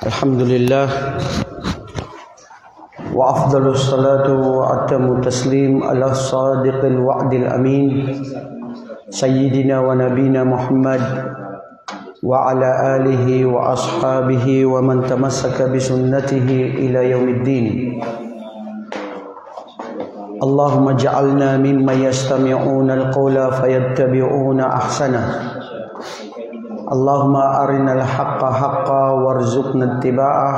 Alhamdulillah wa afdalus salatu wa atamu taslim ala sadiqil wa'dil amin sayyidina wa nabina Muhammad wa ala alihi wa ashabihi wa man tamassaka bi sunnatihi ila yaumiddin. Allahumma ja'alna mimman yastami'una al-qawla fayattabi'una ahsanah. Allahumma arinal haqqa haqqa warzuqna ittiba'ah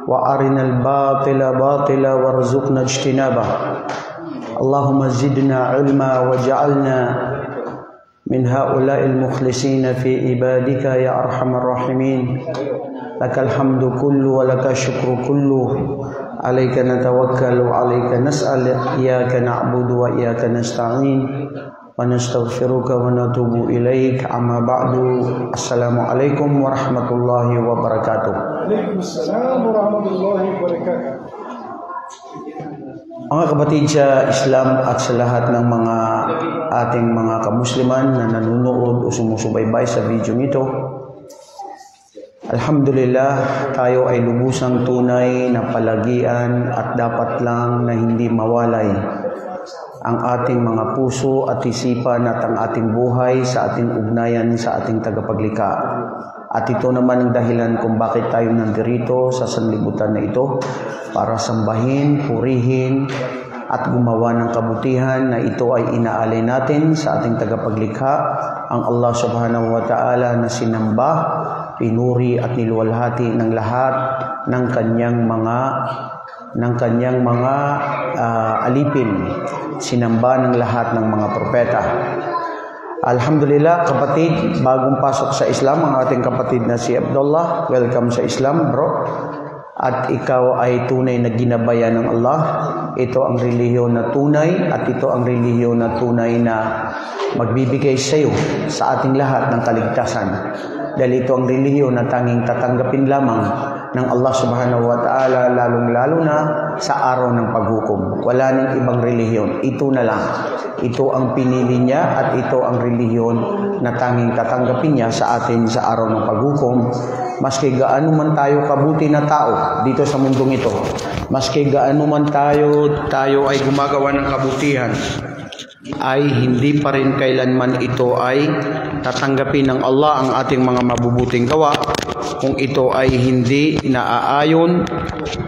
wa arinal batila batila warzuqna ijtinabah. Allahumma zidna ilma waj'alna min haula'il mukhlisina fi ibadika ya arhamar rahimin. Lakal hamdu kullu wa lakal syukru kullu. Alaika natawakkalu wa alaika nas'al. Iyyaka na'budu wa iyyaka nasta'in. Wa nastaghfiruka wa natubu ilaik. Amma ba'du. Assalamualaikum warahmatullahi wabarakatuh. Waalaikumsalam warahmatullahi wabarakatuh. Mga kapatid sa Islam at sa lahat ng mga ating mga kamusliman na nanonood o sumusubaybay sa video nito, alhamdulillah, tayo ay lubusang tunay na palagian at dapat lang na hindi mawalay ang ating mga puso at isipan at ang ating buhay sa ating ugnayan sa ating tagapaglikha. At ito naman ang dahilan kung bakit tayo nandirito sa sanlibutan na ito, para sambahin, purihin at gumawa ng kabutihan na ito ay inaalay natin sa ating tagapaglikha, ang Allah subhanahu wa ta'ala na sinamba, pinuri at niluwalhati ng lahat ng kanyang mga alipin, sinamba ng lahat ng mga propeta. Alhamdulillah kapatid, bagong pasok sa Islam ang ating kapatid na si Abdullah. Welcome sa Islam, bro. At ikaw ay tunay na ginabayan ng Allah. Ito ang relihiyon na tunay at ito ang relihiyon na tunay na magbibigay sa iyo sa ating lahat ng kaligtasan. Dahil ito ang relihiyon na tanging tatanggapin lamang ng Allah subhanahu wa ta'ala, lalong-lalo na sa araw ng paghukom. Wala nang ibang relihiyon. Ito na lang. Ito ang pinili niya at ito ang relihiyon na tanging tatanggapin niya sa atin sa araw ng paghukom. Maski gaano man tayo kabuti na tao dito sa mundong ito, maski gaano man tayo ay gumagawa ng kabutihan, ay hindi pa rin kailanman ito ay tatanggapin ng Allah ang ating mga mabubuting gawa kung ito ay hindi naaayon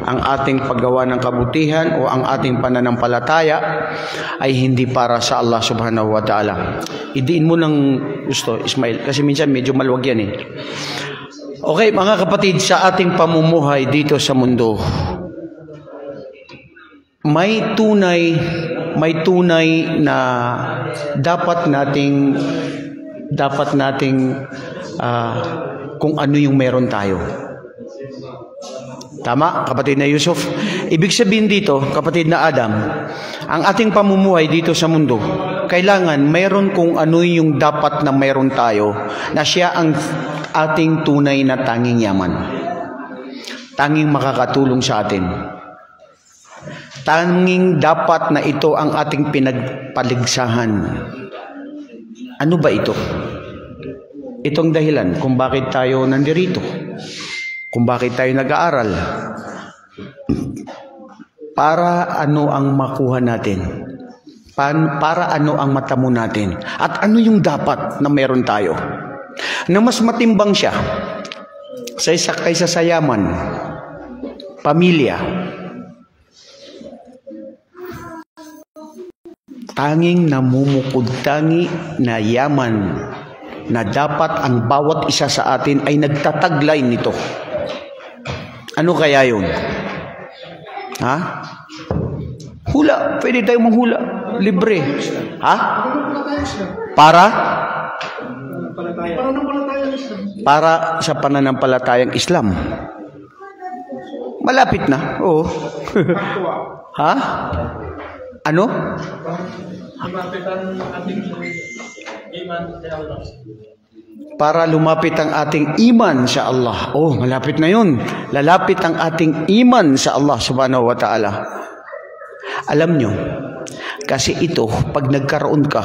ang ating paggawa ng kabutihan o ang ating pananampalataya ay hindi para sa Allah subhanahu wa ta'ala. Idiin mo ng gusto, Ismail, kasi minsan medyo maluwag yan eh. Okay, mga kapatid, sa ating pamumuhay dito sa mundo, may tunay na dapat nating kung ano yung meron tayo. Tama, kapatid na Yusuf? Ibig sabihin dito, kapatid na Adam, ang ating pamumuhay dito sa mundo, kailangan mayroon kung ano yung dapat na mayroon tayo, na siya ang ating tunay na tanging yaman. Tanging makakatulong sa atin. Tanging dapat na ito ang ating pinagpaligsahan. Ano ba ito? Itong dahilan kung bakit tayo nandirito. Kung bakit tayo nag-aaral. Para ano ang makuha natin? Para ano ang matamo natin? At ano yung dapat na meron tayo? Na mas matimbang siya kaysa sa yaman, pamilya. Tanging namumukod-tangi na yaman na dapat ang bawat isa sa atin ay nagtataglay nito. Ano kaya yun? Ha? Hula. Pwede tayo manghula. Libre. Ha? Para sa pananampalatayang Islam. Malapit na. Oo. Ha? Ano? Para lumapit ang ating iman sa Allah. Oh, malapit na yun. Lalapit ang ating iman sa Allah subhanahu wa ta'ala. Alam nyo, kasi ito, pag nagkaroon ka,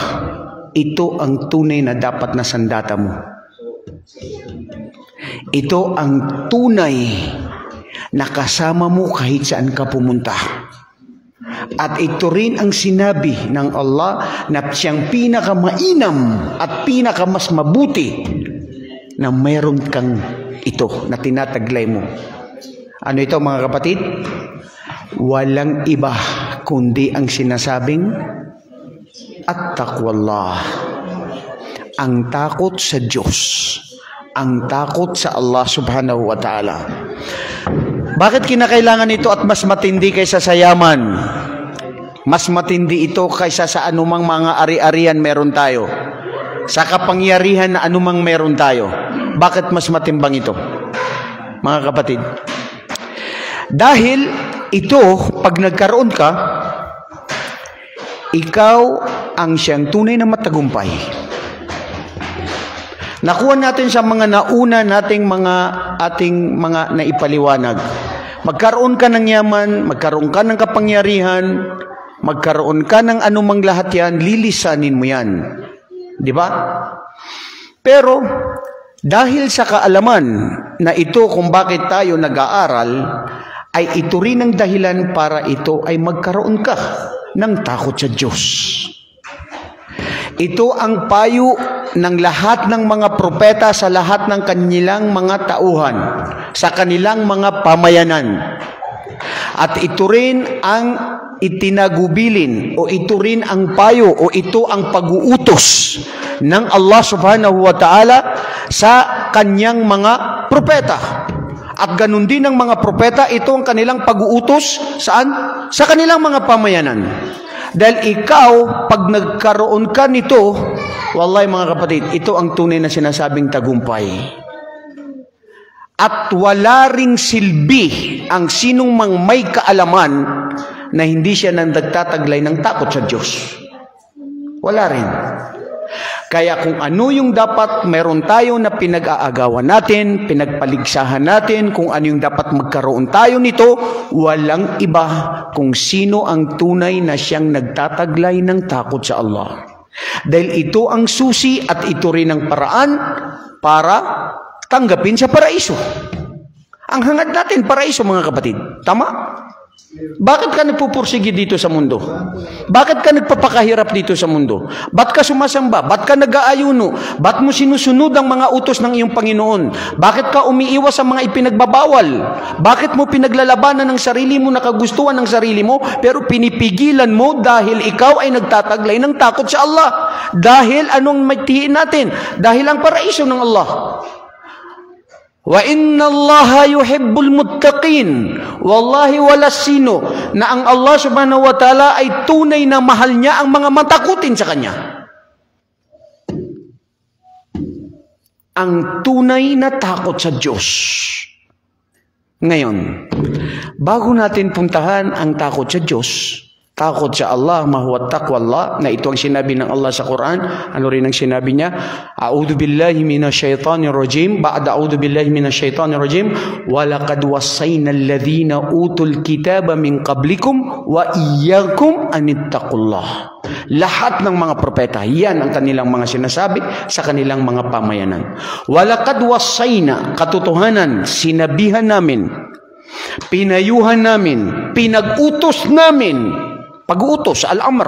ito ang tunay na dapat na sandata mo. Ito ang tunay na kasama mo kahit saan ka pumunta. At ito rin ang sinabi ng Allah na siyang pinakamainam at pinakamas mabuti na mayroon kang ito na tinataglay mo. Ano ito mga kapatid? Walang iba kundi ang sinasabing at-taqwallah. Ang takot sa Diyos. Ang takot sa Allah subhanahu wa ta'ala. Bakit kinakailangan ito at mas matindi kaysa sa yaman? Mas matindi ito kaysa sa anumang mga ari-arian meron tayo. Sa kapangyarihan na anumang meron tayo. Bakit mas matimbang ito? Mga kapatid. Dahil ito, pag nagkaroon ka, ikaw ang siyang tunay na matagumpay. Nakuha natin sa mga nauna nating ating mga naipaliwanag. Magkaroon ka ng yaman, magkaroon ka ng kapangyarihan, magkaroon ka ng anumang lahat yan, lilisanin mo yan. Di ba? Pero, dahil sa kaalaman na ito kung bakit tayo nag-aaral, ay ito rin ang dahilan para ito ay magkaroon ka ng takot sa Diyos. Ito ang payo ng lahat ng mga propeta sa lahat ng kanilang mga tauhan, sa kanilang mga pamayanan. At ito rin ang itinagubilin o ito rin ang payo o ito ang pag-uutos ng Allah subhanahu wa ta'ala sa kanyang mga propeta. At ganun din ang mga propeta, ito ang kanilang pag-uutos saan? Sa kanilang mga pamayanan. Dahil ikaw, pag nagkaroon ka nito, wallahi mga kapatid, ito ang tunay na sinasabing tagumpay. At wala ring silbi ang sinong mang may kaalaman na hindi siya nagtataglay ng takot sa Diyos. Wala rin. Kaya kung ano yung dapat meron tayo na pinag-aagawan natin, pinagpaligsahan natin, kung ano yung dapat magkaroon tayo nito, walang iba kung sino ang tunay na siyang nagtataglay ng takot sa Allah. Dahil ito ang susi at ito rin ang paraan para tanggapin sa paraiso. Ang hangad natin, paraiso mga kapatid. Tama? Bakit ka nagpupursige dito sa mundo? Bakit ka nagpapakahirap dito sa mundo? Ba't ka sumasamba? Ba't ka nag-aayuno? Ba't mo sinusunod ang mga utos ng iyong Panginoon? Bakit ka umiiwas sa mga ipinagbabawal? Bakit mo pinaglalabanan ng sarili mo, nakagustuhan ng sarili mo, pero pinipigilan mo dahil ikaw ay nagtataglay ng takot sa Allah? Dahil anong matihin natin? Dahil ang paraiso ng Allah. Wa inna Allaha yuhibbul muttaqin. Wallahi wala sino na ang Allah subhanahu wa ta'ala ay tunay na mahal niya ang mga matakutin sa kanya. Ang tunay na takot sa Diyos. Ngayon, bago natin puntahan ang takot sa Diyos, takot sa Allah, mahuwa taqwallah, na ito ang sinabi ng Allah sa Quran. Ano rin ang sinabi niya? A'udhu billahi minasyaitanir rajim. Ba'da a'udhu billahi minasyaitanir rajim. Walaqad wassayna alladhina utul kitaba min qablikum wa iyyakum anittaqullah. Lahat ng mga propeta, yan ang kanilang mga sinasabi sa kanilang mga pamayanan. Walaqad wassayna, katotohanan, sinabihan namin, pinayuhan namin, pinag-utos namin. Pag-utos, al-amr.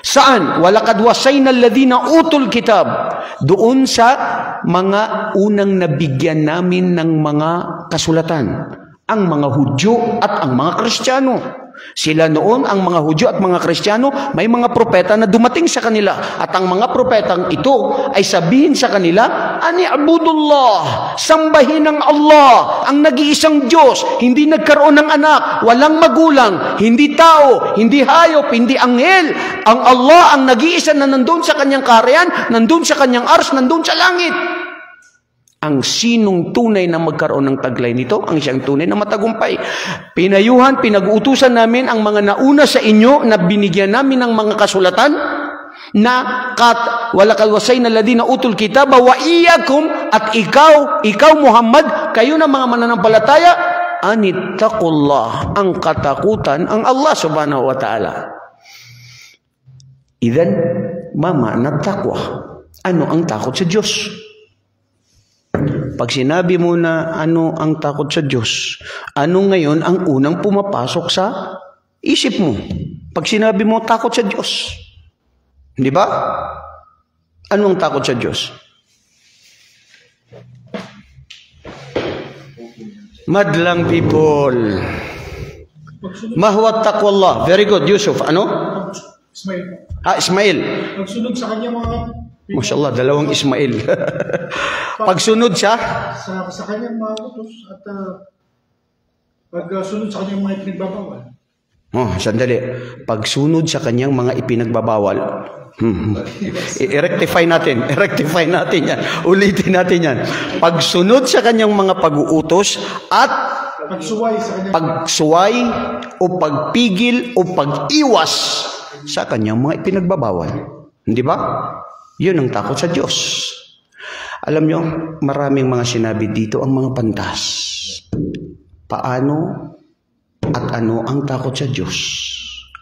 Saan? Walaqad wasayna alladhina utul kitab. Doon sa mga unang nabigyan namin ng mga kasulatan. Ang mga Hudyo at ang mga Kristiyano. Sila noon, ang mga Hudyo at mga Kristiyano, may mga propeta na dumating sa kanila. At ang mga propetang ito ay sabihin sa kanila, Ani'budullah, sambahin ang Allah, ang nag-iisang Diyos, hindi nagkaroon ng anak, walang magulang, hindi tao, hindi hayop, hindi anghel. Ang Allah ang nag-iisa na nandun sa kanyang kaharian, nandun sa kanyang ars, nandun sa langit. Ang sinong tunay na magkaroon ng taglay nito, ang siyang tunay na matagumpay. Pinayuhan, pinag-uutusan namin ang mga nauna sa inyo na binigyan namin ng mga kasulatan na walaqad wasayna alladhina utul kitaba wa iyyakum, at ikaw Muhammad, kayo na mga mananampalataya, anittaqullah, ang katakutan ang Allah subhanahu wa ta'ala. Idan, ma ma'na taqwa? Ano ang takot sa Diyos? pag sinabi mo na ano ang takot sa Diyos, ano ngayon ang unang pumapasok sa isip mo? Pag sinabi mo takot sa Diyos, di ba? Ano ang takot sa Diyos? Madlang people. Mahwat taqwallah. Very good, Yusuf. Ano? Ismail. Ismail. Pagsunod sa kanya mga Mashallah, dalawang Ismail. Pagsunod siya? Sa kanyang mga utos at pagsunod sa kanyang mga ipinagbabawal. Sandali. Pagsunod sa kanyang mga ipinagbabawal. I-rectify natin. I-rectify natin yan. Ulitin natin yan. Pagsunod sa kanyang mga pag-uutos at pagsuway o pagpigil o pag-iwas sa kanyang mga ipinagbabawal. Hindi ba? Yun ang takot sa Diyos. Alam nyo, maraming mga sinabi dito ang mga pantas. Paano at ano ang takot sa Diyos?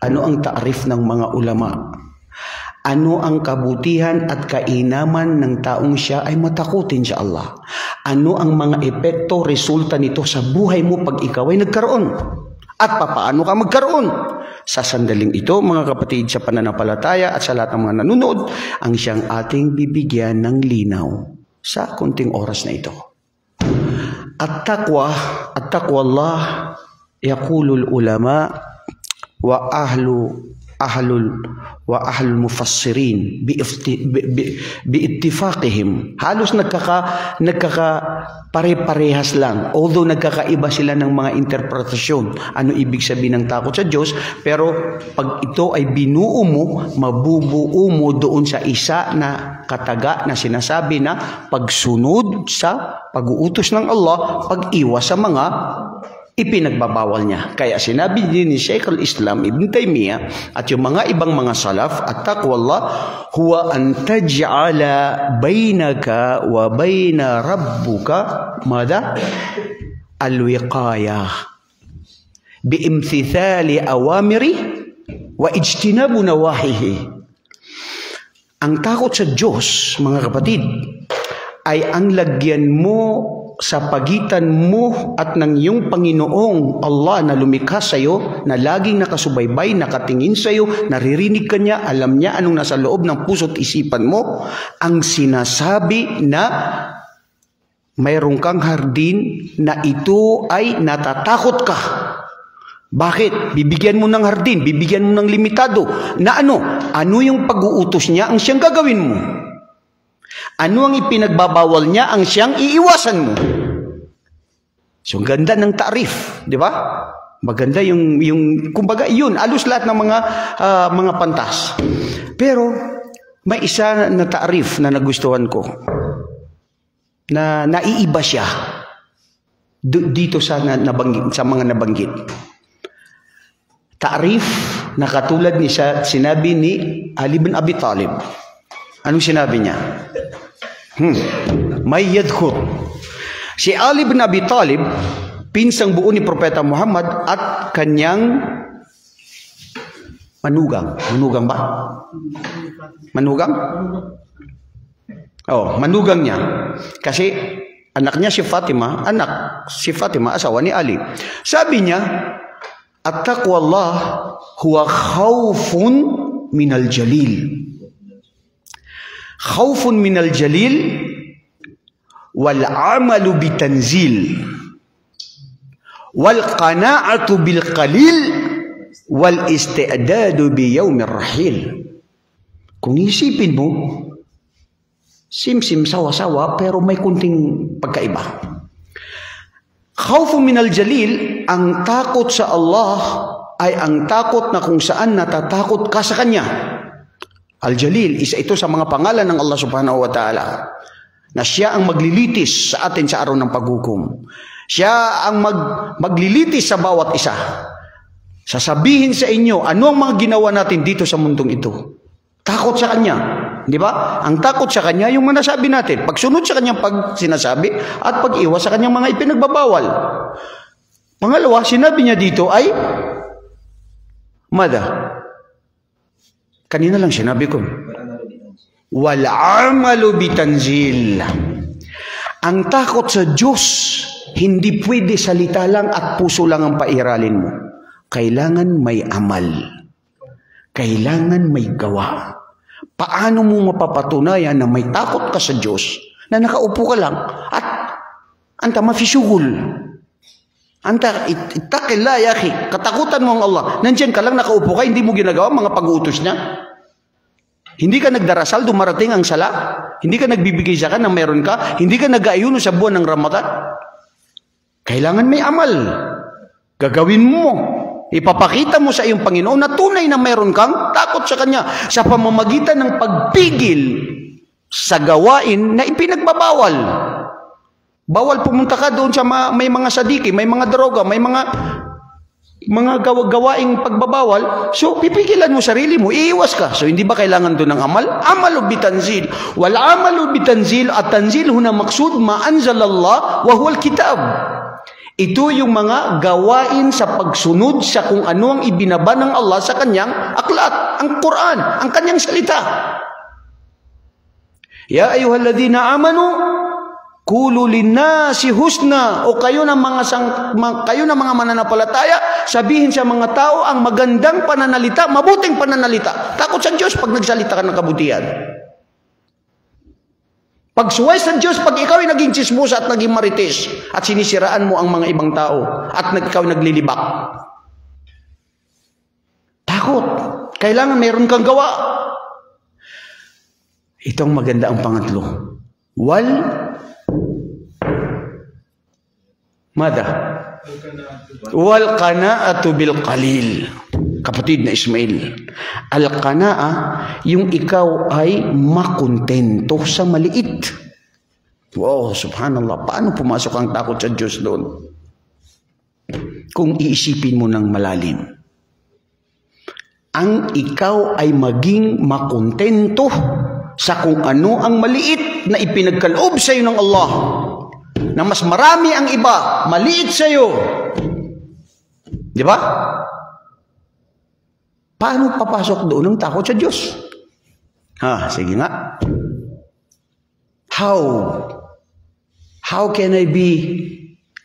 Ano ang taarif ng mga ulama? Ano ang kabutihan at kainaman ng taong siya ay matakutin sa Allah? Ano ang mga epekto, resulta nito sa buhay mo pag ikaw ay nagkaroon? At papaano ka magkaroon? Sa sandaling ito, mga kapatid, sa pananampalataya at sa lahat ng mga nanonood, ang siyang ating bibigyan ng linaw sa kunting oras na ito. At-taqwa Allah, yaqulul ulama wa ahlul mufassirin biittifaqihim. Halos nagkaka-pare-parehas lang. Although nagkakaiba sila ng mga interpretasyon. Ano ibig sabihin ng takot sa Diyos? Pero pag ito ay binuo mo, mabubuo mo doon sa isa na kataga na sinasabi na pagsunod sa pag-uutos ng Allah, pag-iwas sa mga ipinagbabawal niya. Kaya sinabi din ni Shaykh al-Islam Ibn Taymiyyah at yung mga ibang mga salaf, at-taqwallah huwa an taj'ala bainaka wa baina rabbuka mada al-wiqayah biimtithali awamiri wa ijtinabu nawahihi. Ang takot sa Diyos, mga kapatid, ay ang lagyan mo sa pagitan mo at ng iyong Panginoong Allah na lumikha sa iyo, na laging nakasubaybay, nakatingin sa iyo, naririnig ka niya, alam niya anong nasa loob ng puso't isipan mo, ang sinasabi na mayroon kang hardin na ito ay natatakot ka. Bakit? Bibigyan mo ng hardin, bibigyan mo ng limitado na ano? Ano yung pag-uutos niya ang siyang gagawin mo? Ano ang ipinagbabawal niya ang siyang iiwasan mo? So, ganda ng taarif, di ba? Maganda yung kumbaga yun, alos lahat ng mga pantas. Pero may isa na taarif na nagustuhan ko, na naiiba siya dito sa nabanggit, sa mga nabanggit. Taarif na katulad ni sinabi ni Ali bin Abi Talib. Anong sinabi niya? May yadkhur. Si Ali bin Abi Talib, pinsang buo ni Propeta Muhammad at kanyang manugang. Manugang ba? Manugang? Manugang niya. Kasi anak niya si Fatima, asawa ni Ali. Sabi niya, at-taqwallah huwa khawfun minal jalil. Khawfun minal jalil wal amalu bitanzil wal qana'atu bil qalil wal isti'dadu bi yawmir rahil. Kung isipin mo, simsim sawa-sawa pero may kunting pagkaiba. Khawfun minal jalil, ang takot sa Allah ay ang takot na kung saan natatakot ka sa Kanya. Al-Jalil, isa ito sa mga pangalan ng Allah subhanahu wa ta'ala, na siya ang maglilitis sa atin sa araw ng paghukom. Siya ang maglilitis sa bawat isa. Sasabihin sa inyo, ano ang mga ginawa natin dito sa mundong ito? Takot sa Kanya. Di ba? Ang takot sa Kanya, yung manasabi natin. Pagsunod sa Kanyang pag sinasabi at pag-iwas sa Kanyang mga ipinagbabawal. Pangalawa, sinabi niya dito ay mada. Kanina lang sinabi ko. Wal amalu bitanzil. Ang takot sa Diyos, hindi pwede salita lang at puso lang ang pairalin mo. Kailangan may amal. Kailangan may gawa. Paano mo mapapatunayan na may takot ka sa Diyos na nakaupo ka lang at anta mafisugul. Anta ittaqillah ya akhi. Katakutan mo ang Allah. Nandiyan ka lang nakaupo ka, hindi mo ginagawa mga pag-uutos niya. Hindi ka nagdarasal, dumarating ang sala. Hindi ka nagbibigay zakat na meron ka. Hindi ka nag-aayuno sa buwan ng Ramadan. Kailangan may amal. Gagawin mo. Ipapakita mo sa iyong Panginoon na tunay na meron kang takot sa Kanya sa pamamagitan ng pagpigil sa gawain na ipinagbabawal. Bawal pumunta ka doon sa may mga sadiki, may mga droga, may mga gawaing pagbabawal. So, pipigilan mo sarili mo, iiwas ka. So, hindi ba kailangan doon ng amal? Amal o bitanzil. Wal amal o bitanzil at tanzil huna maksud ma'anzalallah wa huwal kitab. Ito yung mga gawain sa pagsunod sa kung ano ang ibinaba ng Allah sa kanyang aklat, ang Quran, ang kanyang salita. Ya ayyuhalladhina amanu qulu linnasi husna, o kayo na mga mananampalataya, sabihin sa mga tao ang magandang pananalita, mabuting pananalita. Takot sa Diyos pag nagsalita ka ng kabutihan. Pagsuway sa Diyos pag ikaw ay naging chismosa at naging marites at sinisiraan mo ang mga ibang tao at ikaw naglilibak. Takot. Kailangan meron kang gawa. Itong maganda ang pangatlo. Wal qana'atu bil qalil. Kapatid na Ismail, al-qana'a, yung ikaw ay makontento sa maliit. Wow, subhanallah, paano pumasok ang takot sa Diyos doon? Kung iisipin mo ng malalim. Ang ikaw ay maging makontento sa kung ano ang maliit na ipinagkaloob sa iyo ng Allah. Na mas marami ang iba, maliit sa iyo. Di ba? Paano papasok doon ang takot sa Diyos? Sige nga. How can I be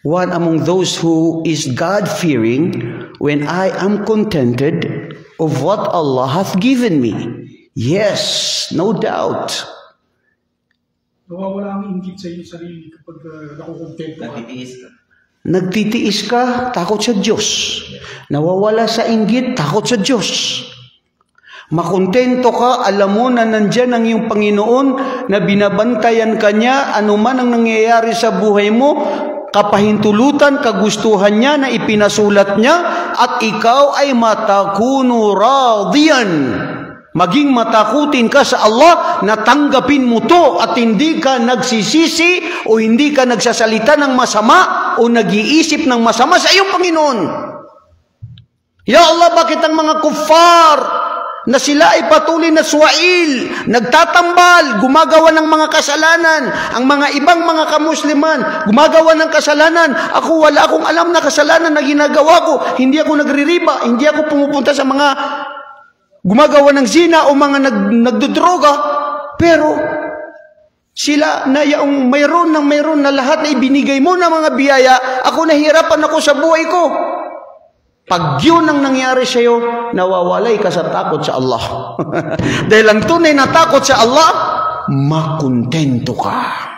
one among those who is God-fearing when I am contented of what Allah hath given me? Yes, no doubt. Nawawala ang inggit sa iyong sarili kapag nakukontento ka. Nagtitiis ka, takot sa Diyos. Nawawala sa inggit, takot sa Diyos. Makontento ka, alam mo na nandyan ang iyong Panginoon na binabantayan ka niya, anuman ang nangyayari sa buhay mo, kapahintulutan, kagustuhan niya na ipinasulat niya, at ikaw ay matakunu radiyan. Maging matakutin ka sa Allah na tanggapin mo to at hindi ka nagsisisi o hindi ka nagsasalita ng masama o nag-iisip ng masama sa iyong Panginoon. Ya Allah, bakit ang mga kuffar na sila ay patuloy na suwail, nagtatambal, gumagawa ng mga kasalanan, ang mga ibang mga kamusliman, gumagawa ng kasalanan, ako wala akong alam na kasalanan na ginagawa ko, hindi ako nagririba, hindi ako pumupunta sa mga gumagawa ng zina o mga nagdodroga, pero sila na yung mayroon na lahat na ibinigay mo na mga biyaya, ako nahihirapan ako sa buhay ko. Pag yun ang nangyari sa iyo, nawawalay ka sa takot sa Allah. Dahil ang tunay na takot sa Allah, makontento ka.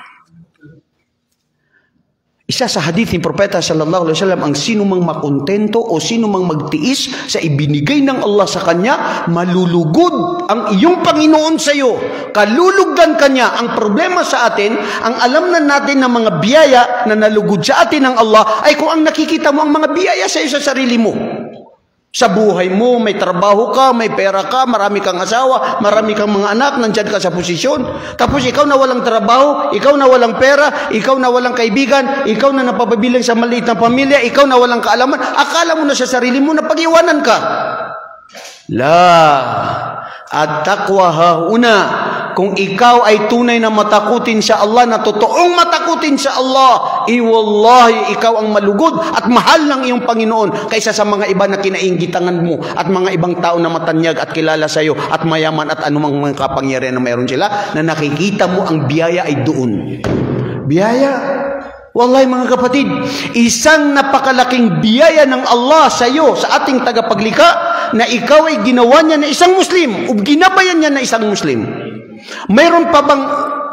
Isa sa hadith ni Propeta sallallahu alaihi wasallam, ang sino mang makontento o sino mang magtiis sa ibinigay ng Allah sa kanya, malulugod ang iyong Panginoon sa iyo. Kalulugdan kanya. Ang problema sa atin, ang alam na natin ng mga biyaya na nalugod sa atin ng Allah, ay kung ang nakikita mo ang mga biyaya sa iyo sa sarili mo. Sa buhay mo, may trabaho ka, may pera ka, marami kang asawa, marami kang mga anak, nandyan ka sa posisyon. Tapos ikaw na walang trabaho, ikaw na walang pera, ikaw na walang kaibigan, ikaw na napapabilang sa maliit na pamilya, ikaw na walang kaalaman, akala mo na sa sarili mo na pag-iwanan ka. At taqwa hauna, kung ikaw ay tunay na matakutin sa Allah, na totoong matakutin sa Allah, wallahi ikaw ang malugod at mahal ng iyong Panginoon kaysa sa mga iba na kinainggitangan mo at mga ibang tao na matanyag at kilala sa iyo at mayaman at anumang mga kapangyarihan na mayroon sila, na nakikita mo ang biyaya ay doon. Biyaya. Wallahi mga kapatid, isang napakalaking biyaya ng Allah sa iyo, sa ating tagapaglikha, na ikaw ay ginawa niya na isang Muslim, o ginabayan niya na isang Muslim. Mayroon pa bang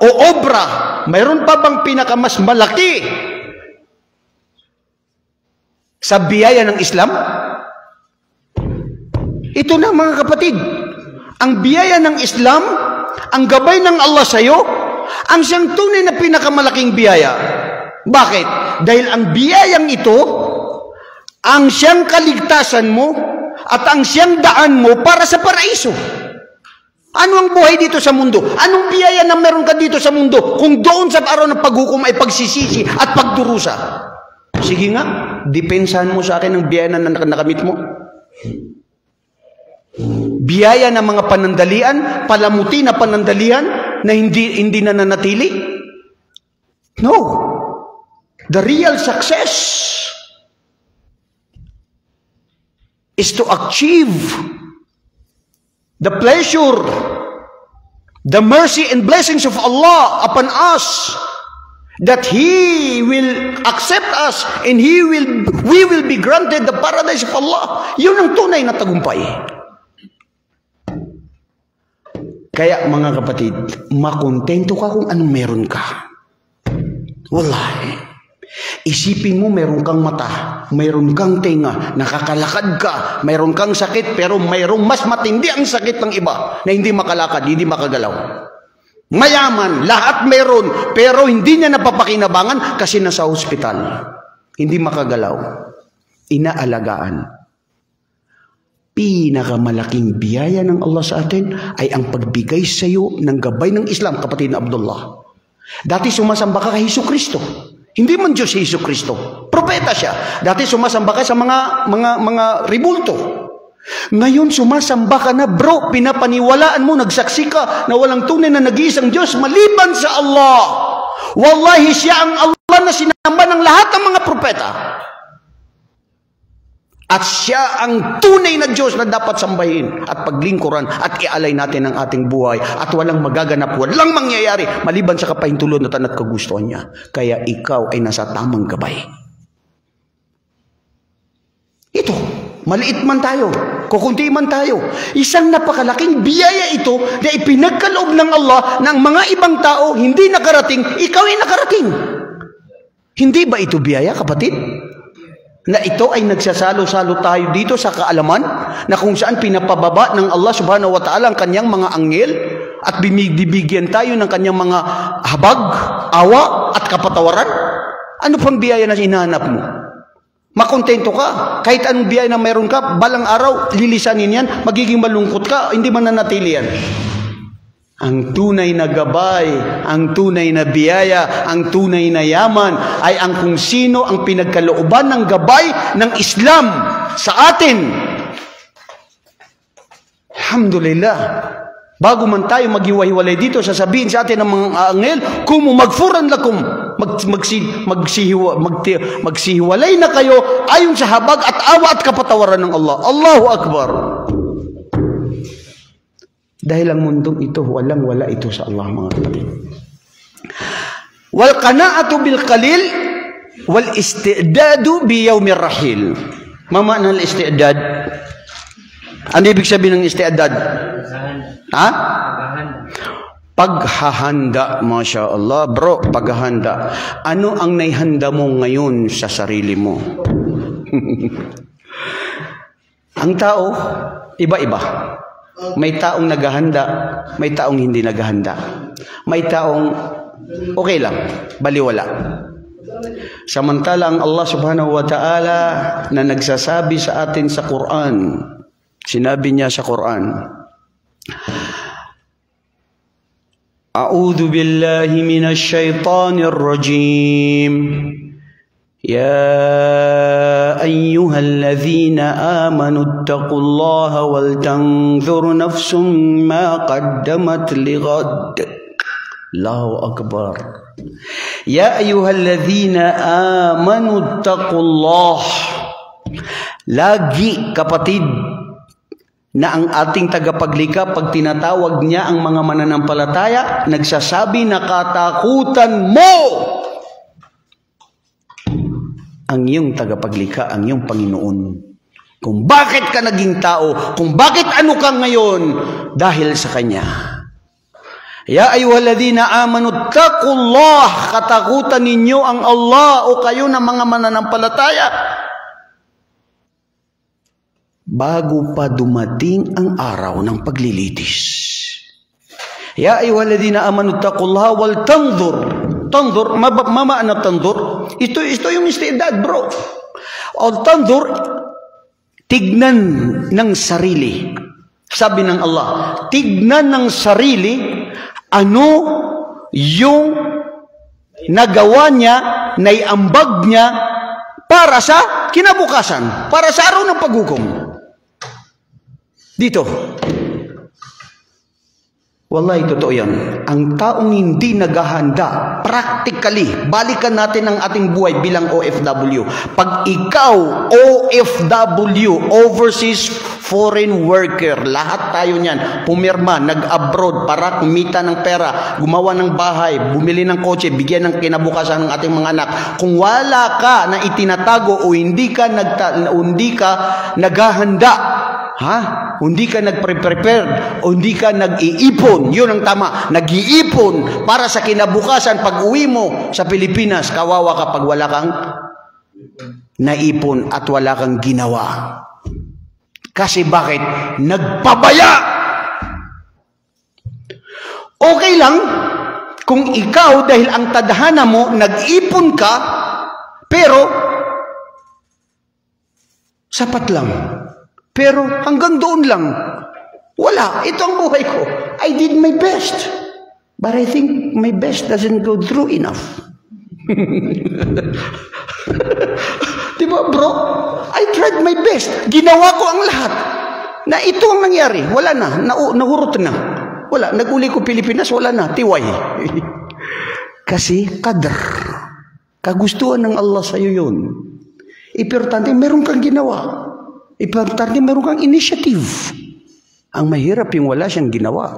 obra, mayroon pa bang pinakamas malaki sa biyaya ng Islam? Ito na mga kapatid, ang biyaya ng Islam, ang gabay ng Allah sa iyo, ang siyang tunay na pinakamalaking biyaya. Bakit? Dahil ang biyayang ito, ang siyang kaligtasan mo, at ang siyang daan mo para sa paraiso. Ano ang buhay dito sa mundo? Anong biyaya na meron ka dito sa mundo kung doon sa araw ng paghukom ay pagsisisi at pagdurusa? Sige nga, depensahan mo sa akin ang biyaya na nakamit mo. Biyaya ng mga panandalian, palamuti na panandalian na hindi na nanatili? No. The real success is to achieve the pleasure, the mercy and blessings of Allah upon us, that He will accept us and we will be granted the paradise of Allah. Yun ang tunay na tagumpay. Kaya mga kapatid, makontento ka kung anong meron ka. Wallahi. Isipin mo, meron kang mata, meron kang tenga, nakakalakad ka, meron kang sakit, pero mayroong mas matindi ang sakit ng iba na hindi makalakad, hindi makagalaw. Mayaman, lahat meron, pero hindi niya napapakinabangan kasi nasa hospital. Hindi makagalaw. Inaalagaan. Pinakamalaking biyaya ng Allah sa atin ay ang pagbigay sa iyo ng gabay ng Islam, kapatid na Abdullah. Dati sumasamba ka kay Hesus Kristo. Hindi man Diyos si Hesus Kristo. Propeta siya. Dati sumasamba ka sa mga ribulto. Ngayon sumasamba ka na, bro. Pinapaniwalaan mo, nagsaksi ka na walang tunay na nag-iisang Diyos maliban sa Allah. Wallahi siya ang Allah na sinamba ng lahat ng mga propeta. At siya ang tunay na Diyos na dapat sambahin at paglingkuran at ialay natin ang ating buhay at walang magaganap, walang mangyayari maliban sa kapahintulutan at kagustuhan niya. Kaya ikaw ay nasa tamang gabay. Ito, maliit man tayo, kukunti man tayo, isang napakalaking biyaya ito na ipinagkaloob ng Allah ng mga ibang tao hindi nakarating, ikaw ay nakarating. Hindi ba ito biyaya, kapatid? Na ito ay nagsasalo-salo tayo dito sa kaalaman na kung saan pinapababa ng Allah subhanahu wa ta'ala ang kanyang mga anghel at binibigyan tayo ng kanyang mga habag, awa at kapatawaran. Ano pang biyaya na hinahanap mo? Makontento ka. Kahit anong biyaya na mayroon ka, balang araw, lilisanin yan, magiging malungkot ka, hindi mananatili yan. Ang tunay na gabay, ang tunay na biyaya, ang tunay na yaman ay ang kung sino ang pinagkalooban ng gabay ng Islam sa atin. Alhamdulillah. Bago man tayo maghiwa-hiwalay dito, sasabihin sa atin ng mga anghel, kumu magfuran lakum, magsihiwalay na kayo ayon sa habag at awa at kapatawaran ng Allah. Allahu Akbar. Dahil ang mundong ito, walang-wala ito sa Allah, mga kapatid. Wal qana'atu bil qalil wal isti'dadu bi yaumir rahil. Mamana al isti'dad. Ano ibig sabihin ng isti'dad? Ha? Paghahanda, Masya Allah. Bro, paghahanda. Ano ang naihanda mo ngayon sa sarili mo? Ang tao, iba-iba. May taong naghahanda, may taong hindi naghahanda. May taong okay lang, baliwala. Samantala ang Allah subhanahu wa ta'ala na nagsasabi sa atin sa Quran, sinabi niya sa Quran, A'udhu billahi minash shaitanir rajim. يا أيها الذين آمنوا اتقوا الله ولتنظر نفس ما قدمت لغد الله أكبر يا أيها الذين آمنوا اتقوا الله. Lagi kapatid na ang ating tagapaglikha pag tinatawag niya ang mga mananampalataya, nagsasabi na katakutan mo ang iyong tagapaglikha, ang iyong Panginoon. Kung bakit ka naging tao, kung bakit ano ka ngayon, dahil sa Kanya. Ya ayyuhalladhina amanu taqullah, katakutan ninyo ang Allah o kayo na mga mananampalataya. Bago pa dumating ang araw ng paglilitis. Ya ayyuhalladhina amanu taqullah wal tanzur. Tanzur, mamaana tanzur. Ito yung istidad, bro. Al tanzur, tignan ng sarili. Sabi ng Allah, tignan ng sarili ano yung nagawa niya, naiambag niya para sa kinabukasan, para sa araw ng paghukom. Dito. Wallahi, totoo yan. Ang taong hindi naghahanda, practically, balikan natin ang ating buhay bilang OFW. Pag ikaw, OFW, Overseas Foreign Worker, lahat tayo niyan, pumirma, nag-abroad para kumita ng pera, gumawa ng bahay, bumili ng kotse, bigyan ng kinabukasan ng ating mga anak. Kung wala ka na itinatago o hindi ka naghahanda, hindi ka nag-prepare o hindi ka nag-iipon, yun ang tama, nag-iipon para sa kinabukasan pag uwi mo sa Pilipinas, kawawa kapag wala kang naipon at wala kang ginawa. Kasi bakit? Nagpabaya! Okay lang kung ikaw dahil ang tadhana mo, nag-ipon ka, pero sapat lang. Pero hanggang doon lang. Wala. Ito ang buhay ko. I did my best. But I think my best doesn't go through enough. Diba, bro? I tried my best. Ginawa ko ang lahat. Na ito ang nangyari. Wala na. Nahurot na. Wala. Nag-uli ko Pilipinas. Wala na. Tiway. Kasi qadr. Kagustuhan ng Allah sa'yo yun. Importante, meron kang ginawa. Importante, meron kang initiative. Ang mahirap yung wala siyang ginawa.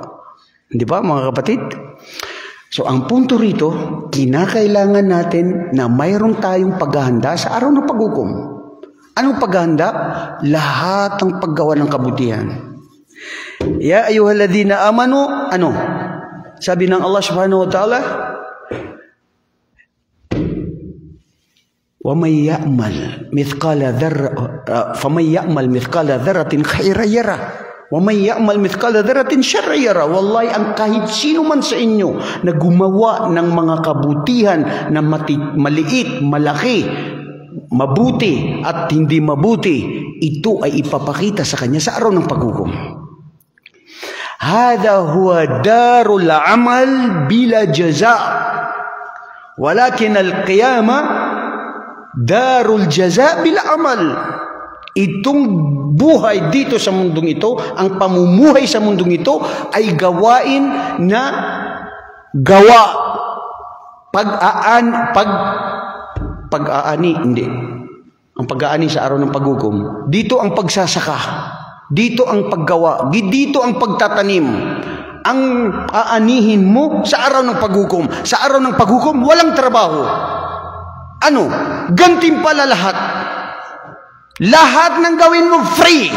Di ba, mga kapatid? So, ang punto rito, kinakailangan natin na mayroon tayong paghahanda sa araw ng paghukom. Anong paghahanda? Lahat ng paggawa ng kabutihan. Ya ayyuhalladhina amanu, ano? Sabi ng Allah subhanahu wa ta'ala, وَمَنْ يَعْمَلْ مِثْقَالَ ذَرَّةٍ فَمَنْ يَعْمَلْ مِثْقَالَ ذَرَّةٍ خَيْرًا يَرَهُ وَمَنْ يَعْمَلْ مِثْقَالَ ذَرَّةٍ شَرًّا يَرَهُ. Wallahi, ang kahit sino man sa inyo na gumawa ng mga kabutihan na maliit, malaki, mabuti at hindi mabuti, ito ay ipapakita sa kanya sa araw ng paghukom. Hada huwa darul amal bila jaza. Walakin al-qiyamah darul jaza bila amal. Itong buhay dito sa mundong ito, ang pamumuhay sa mundong ito ay gawain na gawa. Pag-aani, hindi. Ang pag-aani sa araw ng paghukom. Dito ang pagsasaka. Dito ang paggawa. Dito ang pagtatanim. Ang aanihin mo sa araw ng paghukom. Sa araw ng paghukom, walang trabaho. Ano? Gantimpala lahat. Lahat ng gawin mo free.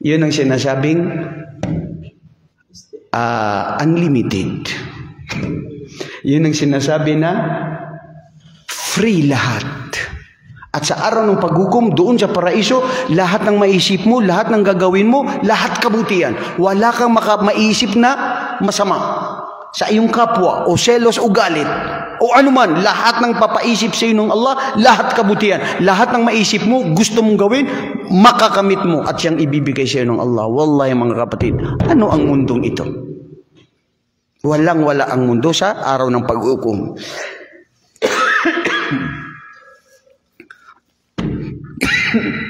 Yun ang sinasabing unlimited. Yun ang sinasabi na free lahat. At sa araw ng paghukom, doon sa paraiso, lahat ng maisip mo, lahat ng gagawin mo, lahat kabutihan. Wala kang maisip na masama sa iyong kapwa o selos o galit o anuman, lahat ng papaisip sa iyo ng Allah, lahat kabutihan, lahat ng maisip mo, gusto mong gawin, makakamit mo at siyang ibibigay sa iyo ng Allah. Wallahi mga kapatid, ano ang mundong ito? Walang-wala ang mundo sa araw ng paghukom.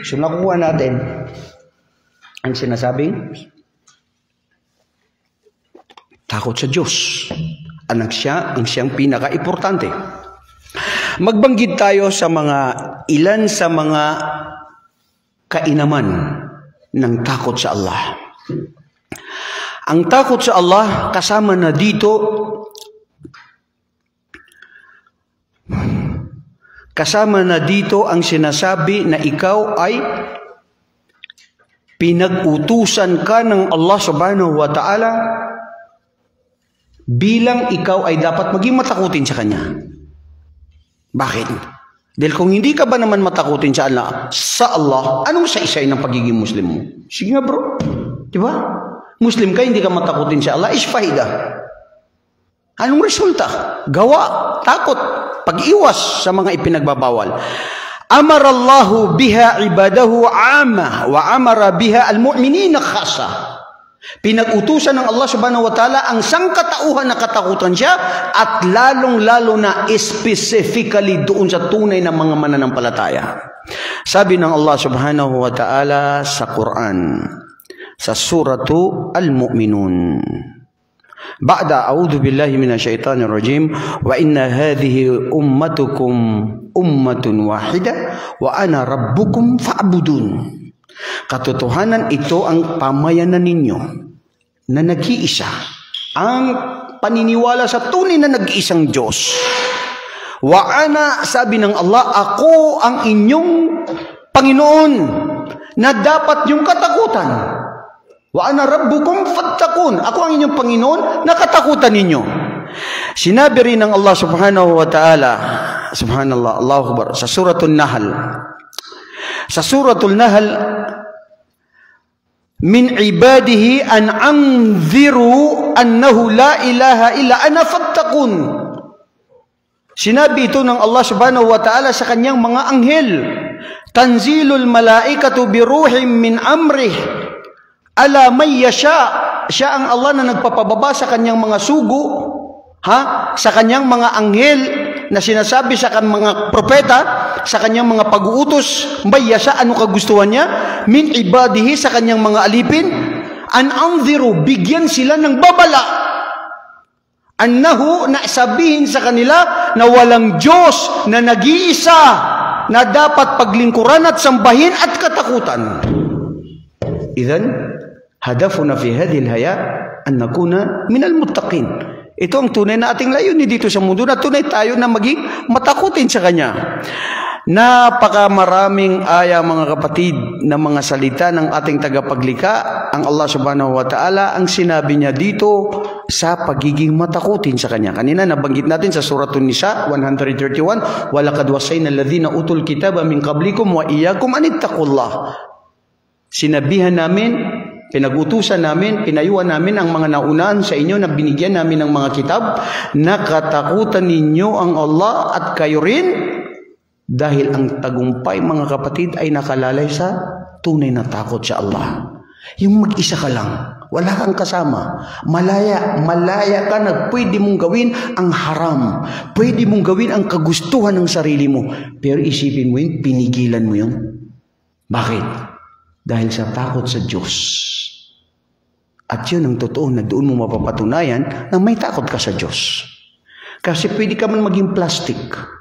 So nakuha natin ang sinasabing takot sa Diyos. Ang siyang pinaka-importante. Magbanggit tayo sa ilan sa mga kainaman ng takot sa Allah. Ang takot sa Allah, kasama na dito kasama na dito ang sinasabi na ikaw ay pinag-utusan ka ng Allah subhanahu wa ta'ala bilang ikaw ay dapat maging matakutin sa Kanya. Bakit? Dahil kung hindi ka ba naman matakutin sa Allah, anong sa-isay ng pagiging Muslim mo? Sige nga bro, di ba? Muslim ka, hindi ka matakutin sa Allah, is faida. Anong resulta? Gawa, takot, pag-iwas sa mga ipinagbabawal. Amarallahu biha ibadahu amma wa amara biha almu'minina khasa. Pinag-utusan ng Allah subhanahu wa ta'ala ang sangkatauhan na katakutan siya at lalong-lalo na specifically doon sa tunay na mga mananampalataya. Sabi ng Allah subhanahu wa ta'ala sa Quran, sa suratu Al-Mu'minun, Ba'da a'udhu billahi minasyaitanir rajim, wa inna hadhihi ummatukum ummatun wahida wa ana rabbukum fa'budun. Katotohanan, ito ang pamayanan ninyo na nag-iisa, ang paniniwala sa tunay na nag-iisang Diyos. Wa ana, sabi ng Allah, ako ang inyong Panginoon na dapat yung katakutan. Wa ana rabbukum fattakun, ako ang inyong Panginoon na katakutan ninyo. Sinabi rin ng Allah subhanahu wa ta'ala, subhanallah, Allahu Akbar, sa suratul Nahl. Sa suratul Nahl, min ibadihi an anziru annahu la ilaha illa ana fattakun. Sinabi ito ng Allah subhanahu wa ta'ala sa kanyang mga anghel, tanzilul malaikatu biruhim min amrih ala may yasha. Siya ang Allah na nagpapababa sa kanyang mga sugo, sa kanyang mga anghel na sinasabi sa kanyang mga propeta, sa kanyang mga pag-uutos, may yasha, ano kagustuhan niya, min ibadihi, sa kanyang mga alipin, an anziru, bigyan sila ng babala, annahu, na sabihin sa kanila na walang Diyos na nag-iisa na dapat paglingkuran at sambahin at katakutan. Idhan, hadafuna fi hadhihi al-haya an nakuna min al-muttaqin. Ito ang tunay na ating layunin dito sa mundo, na tunay tayo na maging matakutin sa Kanya. Napakamaraming aya, mga kapatid, na mga salita ng ating tagapaglikha, ang Allah subhanahu wa ta'ala, ang sinabi niya dito sa pagiging matakutin sa Kanya. Kanina nabanggit natin sa Suratun Nisa 131, وَلَقَدْ وَصَّيْنَا الَّذِينَ أُوتُوا الْكِتَابَ مِنْ قَبْلِكُمْ وَإِيَّاكُمْ أَنِ اتَّقُوا اللَّهَ. Sinabihan namin, pinagutusan namin, pinayuan namin ang mga naunahan sa inyo na binigyan namin ng mga kitab na katakutan ninyo ang Allah at kayo rin, dahil ang tagumpay, mga kapatid, ay nakalalay sa tunay na takot sa Allah. Yung mag-isa ka lang, wala kang kasama, malaya ka na pwede mong gawin ang haram, pwede mong gawin ang kagustuhan ng sarili mo, pero isipin mo yun, pinigilan mo yun. Bakit? Dahil sa takot sa Diyos. At yun ang totoo na doon mo mapapatunayan na may takot ka sa Diyos. Kasi pwede ka man maging plastic.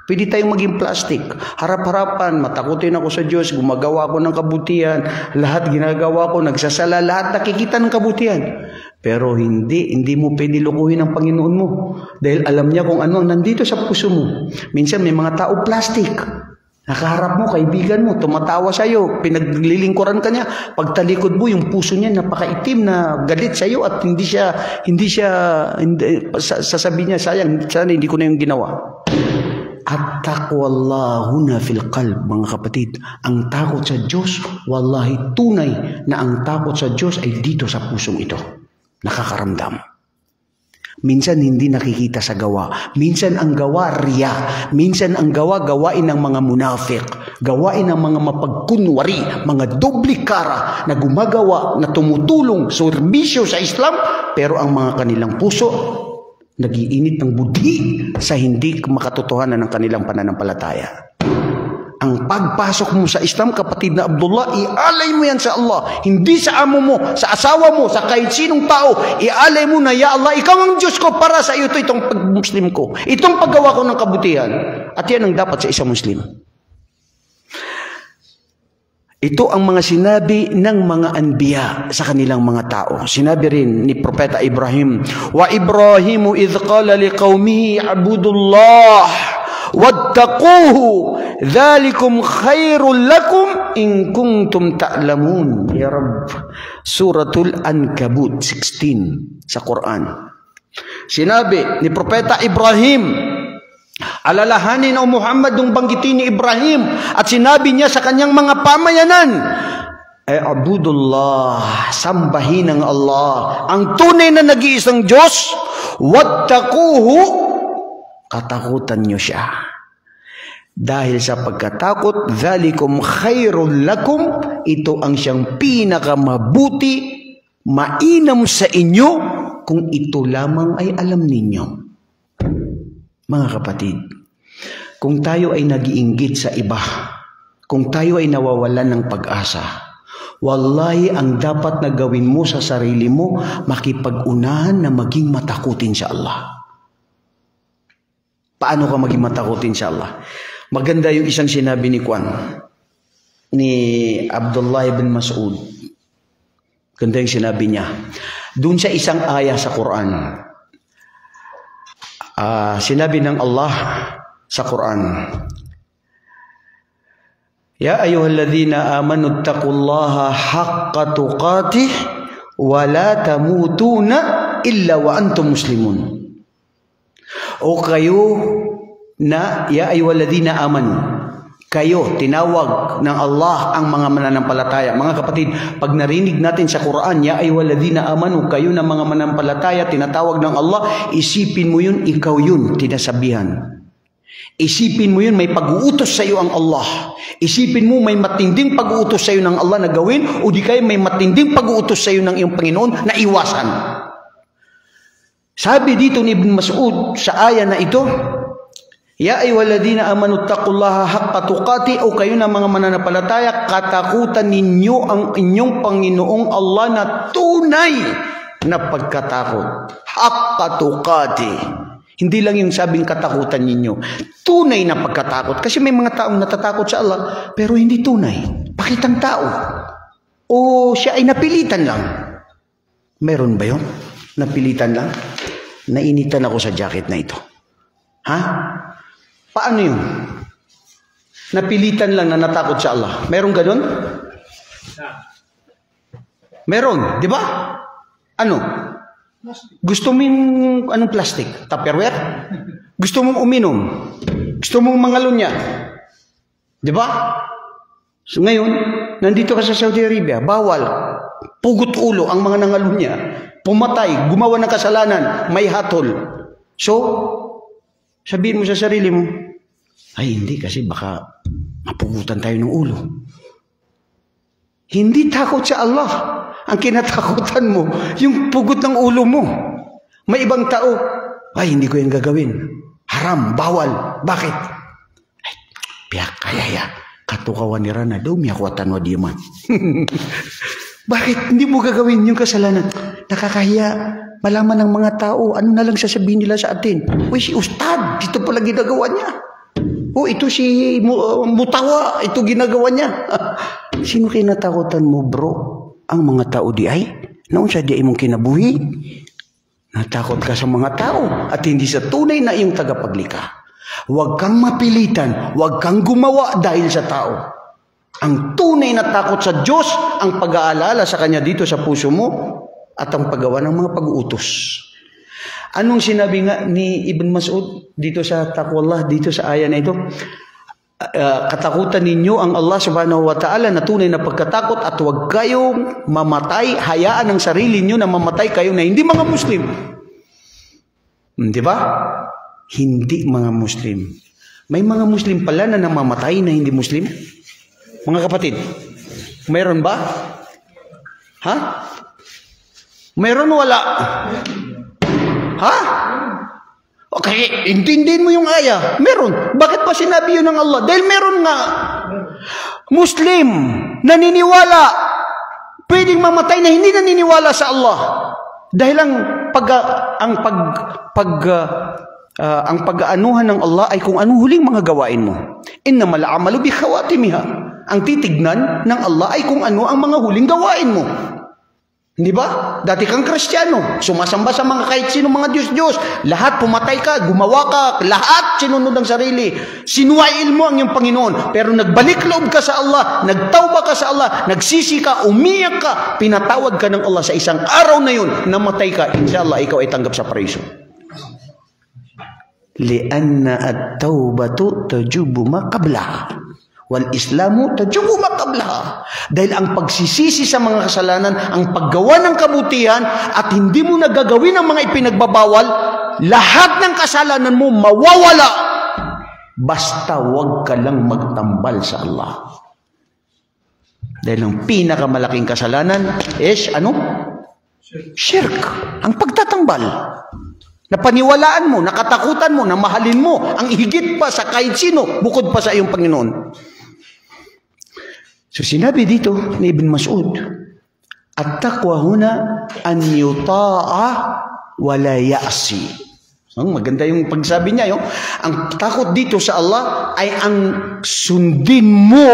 Pwede tayong maging plastic. Harap-harapan, matakutin ako sa Diyos, gumagawa ako ng kabutihan, lahat ginagawa ko, nagsasala, lahat nakikita ng kabutihan. Pero hindi mo pwede lukuhin ang Panginoon mo. Dahil alam niya kung ano ang nandito sa puso mo. Minsan may mga tao plastic. Nakaharap mo, kaibigan mo, tumatawa sa'yo, pinaglilingkuran ka niya. Pagtalikod mo, yung puso niya napakaitim na galit sa'yo at hindi sasabihin niya, sayang, sana hindi ko na yung ginawa. At taqwallahuna fil qalb, mga kapatid, ang takot sa Diyos, wallahi tunay na ang takot sa Diyos ay dito sa pusong ito. Nakakaramdam. Minsan hindi nakikita sa gawa. Minsan ang gawa riya. Minsan ang gawa gawain ng mga munafik. Gawain ng mga mapagkunwari, mga duplikara na gumagawa, na tumutulong, serbisyo sa Islam, pero ang mga kanilang puso nagiinit ng budhi sa hindi makatotohanan ng kanilang pananampalataya. Ang pagpasok mo sa Islam, kapatid na Abdullah, ialay mo yan sa Allah. Hindi sa amo mo, sa asawa mo, sa kahit sinong tao. Ialay mo na, ya Allah, ikaw ang Diyos ko, para sa iyo itong pag-Muslim ko. Itong paggawa ko ng kabutihan. At yan ang dapat sa isang Muslim. Ito ang mga sinabi ng mga anbiya sa kanilang mga tao. Sinabi rin ni Propeta Ibrahim, wa Ibrahimu idh qala liqawmihi abudullah wattaquhu dzalikum khairul lakum in kuntum ta'lamun. Ya Rabb, Suratul Ankabut 16 sa Quran. Sinabi ni Propeta Ibrahim, alalahanin o Muhammad nung banggitin ni Ibrahim at sinabi niya sa kanyang mga pamayanan, abudullah, sambahin ng Allah, ang tunay na nag-iisang Diyos, wattaquhu, katakutan niyo siya. Dahil sa pagkatakot, dzalikum khairul lakum, ito ang siyang pinakamabuti, mainam sa inyo, kung ito lamang ay alam ninyo. Mga kapatid, kung tayo ay nag-iinggit sa iba, kung tayo ay nawawalan ng pag-asa, wallahi ang dapat na gawin mo sa sarili mo, makipag-unahan na maging matakutin sa Allah. Paano ka maging matakutin sa Allah? Maganda yung isang sinabi ni Abdullah ibn Mas'ud. Ganda yung sinabi niya. Doon sa isang ayah sa Quran, sinabi ng Allah sa Quran, ya ayyuhalladzina amanu taqullaha haqqa tuqatih wa la tamutuna illa wa antum muslimun. O kayo na, ya ayyuhalladzina amanu, kayo, tinawag ng Allah ang mga mananampalataya. Mga kapatid, pag narinig natin sa Quran, ya ayyuhalladzina amanu, kayo na mga mananampalataya, tinatawag ng Allah, isipin mo yun, ikaw yun, tinasabihan. Isipin mo yun, may pag-uutos sa iyo ang Allah. Isipin mo, may matinding pag-uutos sa iyo ng Allah na gawin, o di kayo may matinding pag-uutos sa iyo ng iyong Panginoon na iwasan. Sabi dito ni Ibn Mas'ud sa aya na ito, ya ayyuhalladhina amanu taqullaha haqqa tuqati, o kayo na mga mananampalataya, katakutan ninyo ang inyong Panginoong Allah na tunay na pagkatakot. Haqqa tuqati. Hindi lang yung sabing katakutan ninyo. Tunay na pagkatakot. Kasi may mga taong natatakot sa Allah, pero hindi tunay. Pakitang tao. O siya ay napilitan lang. Meron ba yun? Napilitan lang? Nainitan ako sa jacket na ito. Ha? Paano yun? Napilitan lang na natakot sa Allah. Meron ganun? Meron. Di ba? Ano? Gusto mo yung anong plastic? Tupperware? Gusto mong uminom? Gusto mong mangalunya? Di ba? So ngayon, nandito ka sa Saudi Arabia, bawal. Pugot ulo ang mga nangalunya. Pumatay, gumawa ng kasalanan, may hatol. So, sabihin mo sa sarili mo, ay hindi kasi baka mapugutan tayo ng ulo. Hindi takot sa Allah. Ang kinatakutan mo, yung pugot ng ulo mo. May ibang tao, ay hindi ko yan gagawin. Haram, bawal. Bakit? Ay, piyak, kaya katukawan ni Rana daw, miyakwatan wa diyaman. Bakit? Hindi mo gagawin yung kasalanan. Nakakahiya. Malaman ng mga tao, ano na lang sasabihin nila sa atin? Uy, si Ustad, ito pala ginagawa niya. O, ito si Mutawa, ito ginagawa niya. Sino kinatakutan mo, bro? Ang mga tao di ay? Noon sa di ay mong kinabuhi? Natakot ka sa mga tao at hindi sa tunay na iyong tagapaglikha. Huwag kang mapilitan, huwag kang gumawa dahil sa tao. Ang tunay na takot sa Diyos, ang pag-aalala sa Kanya dito sa puso mo, at ang paggawa ng mga pag-uutos. Anong sinabi nga ni Ibn Mas'ud dito sa taqwallah, dito sa aya na ito? Katakutan ninyo ang Allah subhanahu wa ta'ala na tunay na pagkatakot at huwag kayong mamatay, hayaan ang sarili nyo na mamatay kayo na hindi mga Muslim. Di ba? Hindi mga Muslim. May mga Muslim pala na namamatay na hindi Muslim? Mga kapatid, mayroon ba? Ha? Mayroon wala? Ha? Okay, intindihin mo yung aya. Meron. Bakit pa sinabi yun ng Allah? Dahil meron nga. Muslim, naniniwala, pwedeng mamatay na hindi naniniwala sa Allah. Dahil ang pag-aanuhan ng Allah ay kung anong huling mga gawain mo. Innamal a'malu bi khawatimiha. Ang titignan ng Allah ay kung ano ang mga huling gawain mo. Hindi ba? Dati kang Kristiyano, sumasamba sa mga kahit sino mga Diyos-Diyos. Lahat pumatay ka, gumawa ka, lahat sinunod ang sarili. Sinuwail mo ang iyong Panginoon. Pero nagbalik loob ka sa Allah, nagtawba ka sa Allah, nagsisi ka, umiyak ka, pinatawad ka ng Allah sa isang araw na yun, namatay ka, inshallah, ikaw ay tanggap sa paraiso. Lianna at-tawbatu tajubu ma qablaha. Wal Islamu tajubu ma qablaha. Dahil ang pagsisisi sa mga kasalanan, ang paggawa ng kabutihan at hindi mo nagagawin ang mga ipinagbabawal, lahat ng kasalanan mo mawawala. Basta wag ka lang magtambal sa Allah. Dahil ang pinakamalaking kasalanan is ano? Shirk. Ang pagtatambal. Napaniwalaan mo, nakatakutan mo, namahalin mo, ang higit pa sa kahit sino, bukod pa sa iyong Panginoon. So sinabi dito ni Ibn Mas'ud, at-taqwa huna an yuta'a wa la ya'si. Maganda yung pagsabi niya. Ang takot dito sa Allah ay ang sundin mo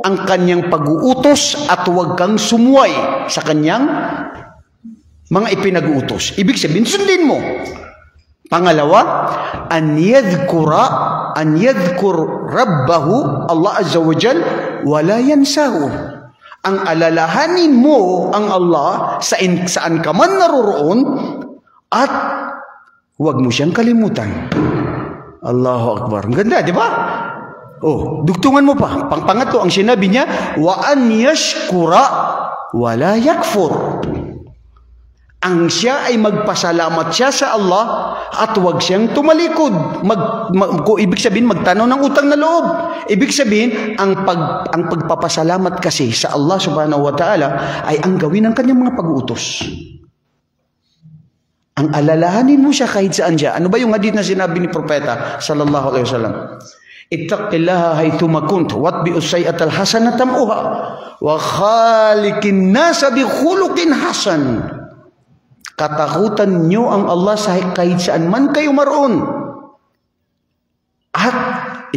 ang kanyang pag-uutos at huwag kang sumuway sa kanyang mga ipinag-uutos. Ibig sabihin, sundin mo. Pangalawa, an yadhkur rabbahu, Allah Azza wa Jal, wala yansahu. Ang alalahanin mo ang Allah saan ka man naroroon at huwag mo siyang kalimutan. Allahu Akbar. Ang ganda, di ba? Oh, dugtungan mo pa. Pangatlo, ang sinabi niya, wa an yashkura wala yakfur. Ang siya ay magpasalamat siya sa Allah at huwag siyang tumalikod. Ibig sabihin, magtanaw ng utang na loob. Ibig sabihin, ang pagpapasalamat kasi sa Allah subhanahu wa ta'ala ay ang gawin ng kanyang mga pag-uutos. Ang alalahanin mo siya kahit saan siya. Ano ba yung hadith na sinabi ni Propeta sallallahu alaihi wasallam? Ittaqillaha haythuma kunt watbi'us sayyi'atal hasanata tam'uha wa khaliqin nasa bi khuluqin hasan. Katakutan nyo ang Allah sa kahit saan man kayo maroon. At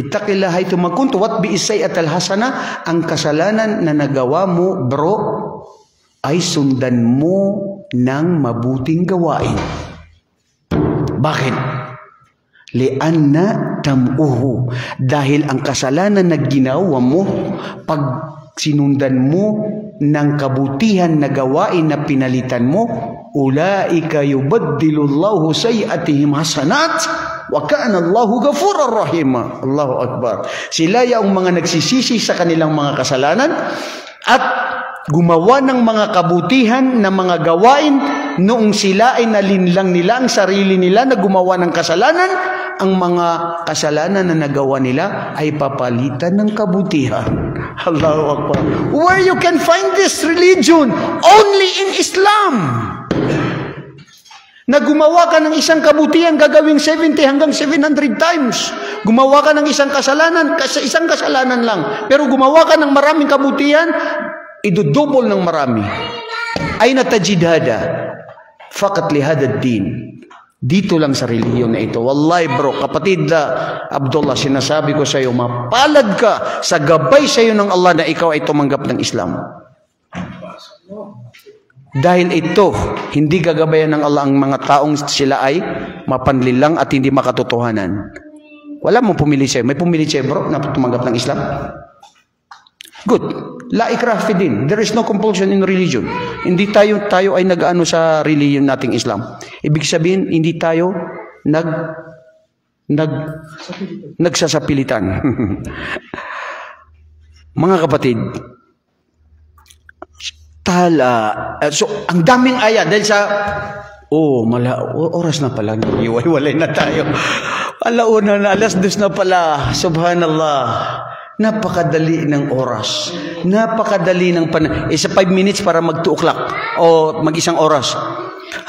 ittaqillaha haythuma kunt watbi'us sayyi'atal hasana, ang kasalanan na nagawa mo, bro, ay sundan mo ng mabuting gawain. Bakit? Lianna tam'uhu. Dahil ang kasalanan na ginawa mo, pag sinundan mo ng kabutihan na gawain na pinalitan mo, ulaika yubaddilullahu sayi'atihim hasanat wa kana Allahu ghafurur rahim. Allahu Akbar. Sila yung mga nagsisisi sa kanilang mga kasalanan at gumawa ng mga kabutihan na mga gawain noong sila ay nalinlang nila ang sarili nila na gumawa ng kasalanan. Ang mga kasalanan na nagawa nila ay papalitan ng kabutihan. Allahu Akbar. Where you can find this religion? Only in Islam. Na gumawa ka ng isang kabutihan, gagawing 70 hanggang 700 times. Gumawa ka ng isang kasalanan, isang kasalanan lang. Pero gumawa ka ng maraming kabutihan, idudubol ng marami. Ay natajid hada faqat li hada din. Dito lang sa relihiyon na ito. Wallahi bro, kapatid Abdullah, sinasabi ko sa iyo, mapalad ka sa gabay sa iyo ng Allah na ikaw ay tumanggap ng Islam. Dahil ito, hindi gagabayan ng Allah ang mga taong sila ay mapanlilang at hindi makatotohanan. Wala mong pumili sa'yo. May pumili sa'yo bro na tumanggap ng Islam? Good. La ikrah fi din. There is no compulsion in religion. Hindi tayo ay nag-ano sa religion nating Islam. Ibig sabihin, hindi tayo nagsasapilitan. Mga kapatid, so ang daming ayat dahil sa oras na pala, iwalay na tayo. Alauna na, alas 2 na pala. Subhanallah. Napakadali ng oras. Napakadali ng sa 5 minutes para mag 2 o'clock o mag 1 oras.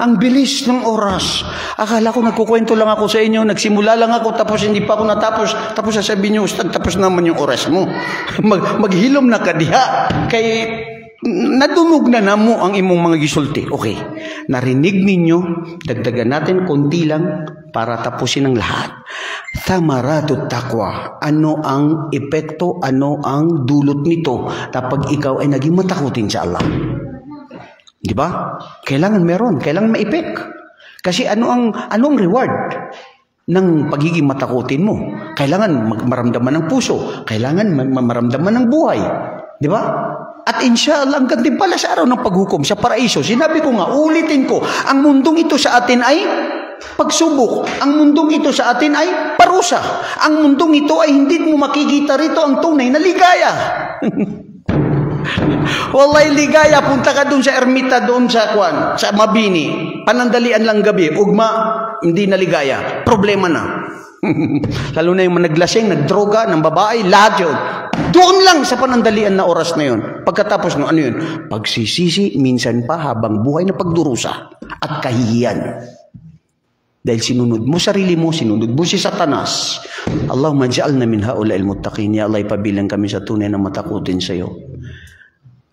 Ang bilis ng oras. Akala ko nagkukwento lang ako sa inyo, nagsimula lang ako tapos hindi pa ako natapos. Tapos sasabihin niyo, Ustad, tapos naman yung oras mo. Maghilom na ka diha. Kay nadumog na namo ang imong mga gisulti. Okay. Narinig ninyo, dagdagan natin konti lang para tapusin ang lahat. Thamaratut taqwa. Ano ang epekto, ano ang dulot nito kapag ikaw ay naging matakutin sa Allah? Di ba? Kailangan meron, kailangan maipik. Kasi ano ang reward ng pagiging matakutin mo? Kailangan maramdaman ng puso, kailangan maramdaman ng buhay. Di ba? At inshallah, ang gantimpala sa araw ng paghukom sa paraiso, sinabi ko nga, ulitin ko, ang mundong ito sa atin ay pagsubok. Ang mundong ito sa atin ay parusa. Ang mundong ito ay hindi mo makikita rito ang tunay na ligaya. Wallahi ligaya, punta ka doon sa ermita, doon sa Mabini, panandalian lang gabi, ugma, hindi na ligaya, problema na. Lalo na yung naglasing, nagdroga, ng babae, lahat yun. Doon lang sa panandalian na oras na yun. Pagkatapos ng ano yun? Pagsisisi, minsan pa habang buhay na pagdurusa at kahihiyan. Dahil sinunod mo sarili mo, sinunod mo si Satanas. Allahumma ja'alna min haula'il muttaqin. Ya Allah, ipabilang kami sa tunay na matakutin sa iyo.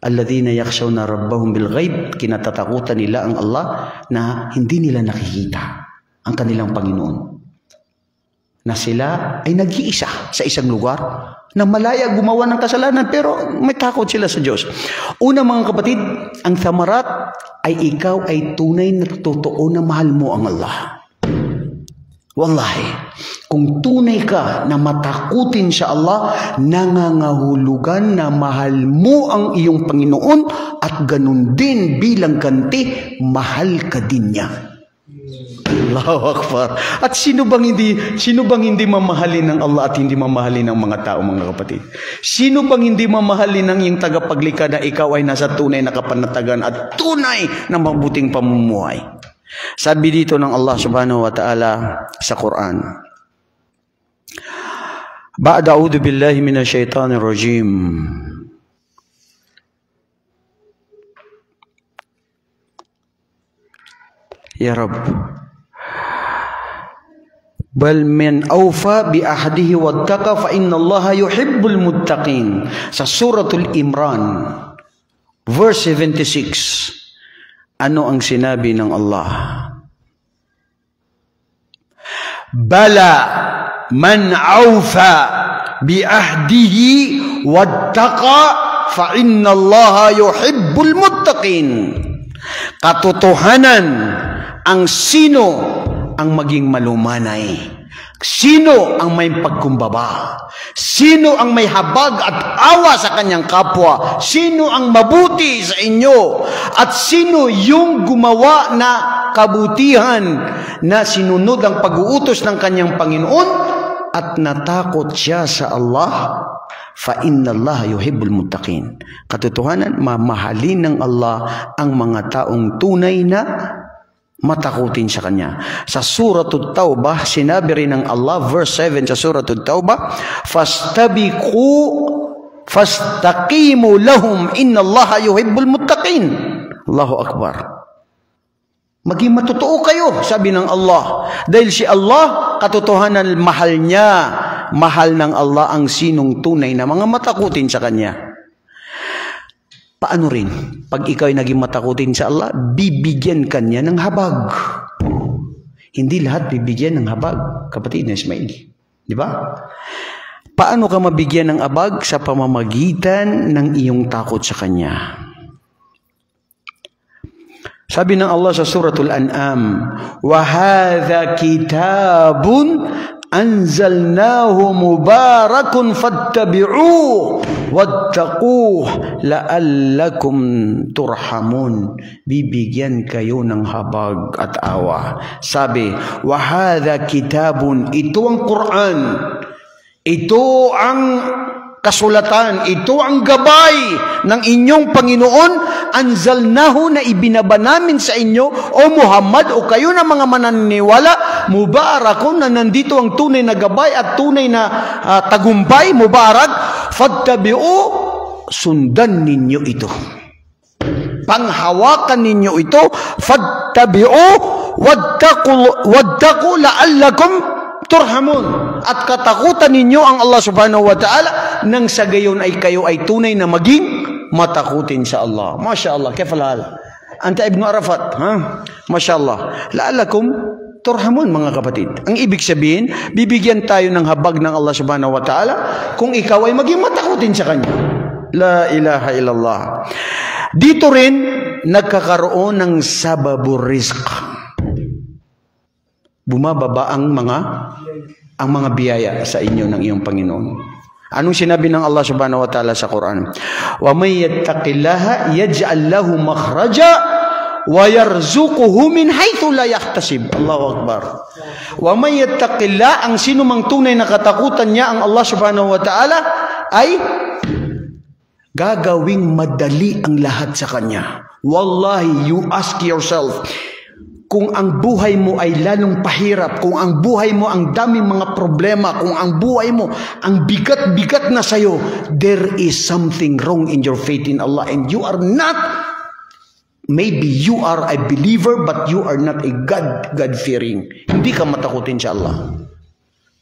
Alladhina yakhshawna rabbahum bil ghaib, kinatatakutan nila ang Allah na hindi nila nakikita ang kanilang Panginoon. Na sila ay nag-iisa sa isang lugar na malaya gumawa ng kasalanan pero may takot sila sa Diyos. Una mga kapatid, ang thamarat ay ikaw ay tunay na totoo na mahal mo ang Allah. Wallahi, kung tunay ka na matakutin sa Allah, nangangahulugan na mahal mo ang iyong Panginoon at ganun din bilang ganti, mahal ka din niya. Allahu Akbar. At sino bang hindi mamahalin ng Allah at hindi mamahalin ng mga tao, mga kapatid? Sino bang hindi mamahalin ng iyong tagapaglikha na ikaw ay nasa tunay na kapanatagan at tunay na mabuting pamumuhay? Sabi dito ng Allah subhanahu wa ta'ala sa Quran, Ba'da a'udhu billahi minasyaitanir rajim. Ya Rabb, bal man awfa bi ahdihi wattaqa fa innallaha yuhibbul muttaqin. Sa suratul Imran verse 76, ano ang sinabi ng Allah? Bala man awfa bi ahdihi wattaqa fa innallaha yuhibbul muttaqin. Katotohanan, ang sino ang maging malumanay, sino ang may pagkumbaba, sino ang may habag at awa sa kanyang kapwa, sino ang mabuti sa inyo, at sino yung gumawa na kabutihan na sinunod ang pag-uutos ng kanyang Panginoon at natakot siya sa Allah, fa innallaha yuhibbul muttaqin. Katotohanan, mamahalin ng Allah ang mga taong tunay na matakutin sa Kanya. Sa Suratul Taubah, sinabi rin ng Allah, verse 7 sa Suratul Taubah, fastaqimu lahum innallaha yuhibbul muttaqin. Allahu Akbar. Maging matotoo kayo, sabi ng Allah. Dahil si Allah, katotohanan, mahal niya. Mahal ng Allah ang sinong tunay na mga matakutin sa Kanya. Paano rin? Pag ikaw ay naging matakutin sa Allah, bibigyan ka niya ng habag. Hindi lahat bibigyan ng habag, kapatid na Ismail. Di ba? Paano ka mabigyan ng habag? Sa pamamagitan ng iyong takot sa Kanya. Sabi ng Allah sa Suratul An'am, وَهَذَا كِتَابٌ أَنزَلْنَاهُ مُبَارَكٌ فَاتَّبِعُوهُ وَاتَّقُوهُ لَعَلَّكُمْ تُرْحَمُونَ. Bibigyan kayo ng habag at awa. Sabi, وَهَذَا كِتَابٌ, ito ang Quran, ito ang kasulatan, ito ang gabay ng inyong Panginoon, anzalnahu, na ibinaba namin sa inyo, o Muhammad, o kayo na mga mananiniwala, mubarakun, na nandito ang tunay na gabay at tunay na tagumpay, mubarak, fattabi'u, sundan ninyo ito. Panghawakan ninyo ito, fattabi'u, wattaqu la'allakum turhamun. At katakutan ninyo ang Allah subhanahu wa ta'ala, nang sa gayon ay kayo ay tunay na maging matakutin sa Allah. Masya Allah, kayfa al-hal? Anta Ibn Arafat, ha? Masya Allah. La'allakum turhamun, mga kapatid. Ang ibig sabihin, bibigyan tayo ng habag ng Allah subhanahu wa ta'ala kung ikaw ay maging matakutin sa Kanya. La ilaha illallah. Dito rin, nagkakaroon ng sababur rizq. Bumababa ang mga biyaya sa inyo ng iyong Panginoon. Anong sinabi ng Allah subhanahu wa ta'ala sa Quran? Wa may yattaqillaha yaj'al lahu makhraja wa yarzuquhu min haythu la yahtasib. Allahu Akbar. Wa may yattaqillah, ang sino mang tunay na katakutan niya ang Allah subhanahu wa ta'ala ay gagawing madali ang lahat sa kanya. Wallahi, you ask yourself, kung ang buhay mo ay lalong pahirap, kung ang buhay mo ang daming mga problema, kung ang buhay mo ang bigat-bigat na sayo, there is something wrong in your faith in Allah, and you are not, maybe you are a believer, but you are not a God-fearing. Hindi ka matakutin sa Allah.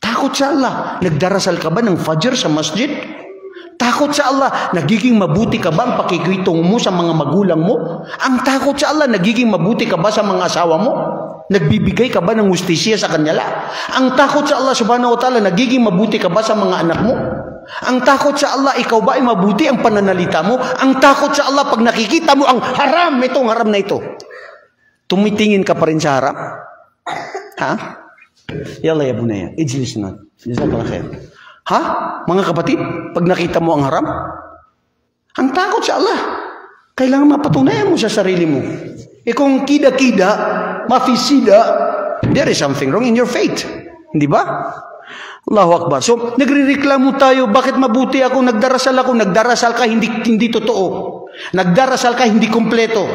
Takot sa Allah. Nagdarasal ka ba ng Fajr sa masjid? Takot sa Allah, nagiging mabuti ka ba ang pakikitungo mo sa mga magulang mo? Ang takot sa Allah, nagiging mabuti ka ba sa mga asawa mo? Nagbibigay ka ba ng hustisya sa kanila? Ang takot sa Allah subhanahu wa ta'ala, nagiging mabuti ka ba sa mga anak mo? Ang takot sa Allah, ikaw ba ay mabuti ang pananalita mo? Ang takot sa Allah, pag nakikita mo ang haram, itong haram na ito, tumitingin ka pa rin sa haram? Ha? Yalla ya bunaya, ijlis na. Jazakallah khair. Ha? Mga kapatid, pag nakita mo ang haram, ang takot sa Allah, kailangan mapatunayan mo sa sarili mo. Kung kida-kida, mafisida, there is something wrong in your faith. Hindi ba? Allahu Akbar. So, nagrereklamo tayo, bakit mabuti ako, nagdarasal ka, hindi totoo. Nagdarasal ka, hindi kompleto.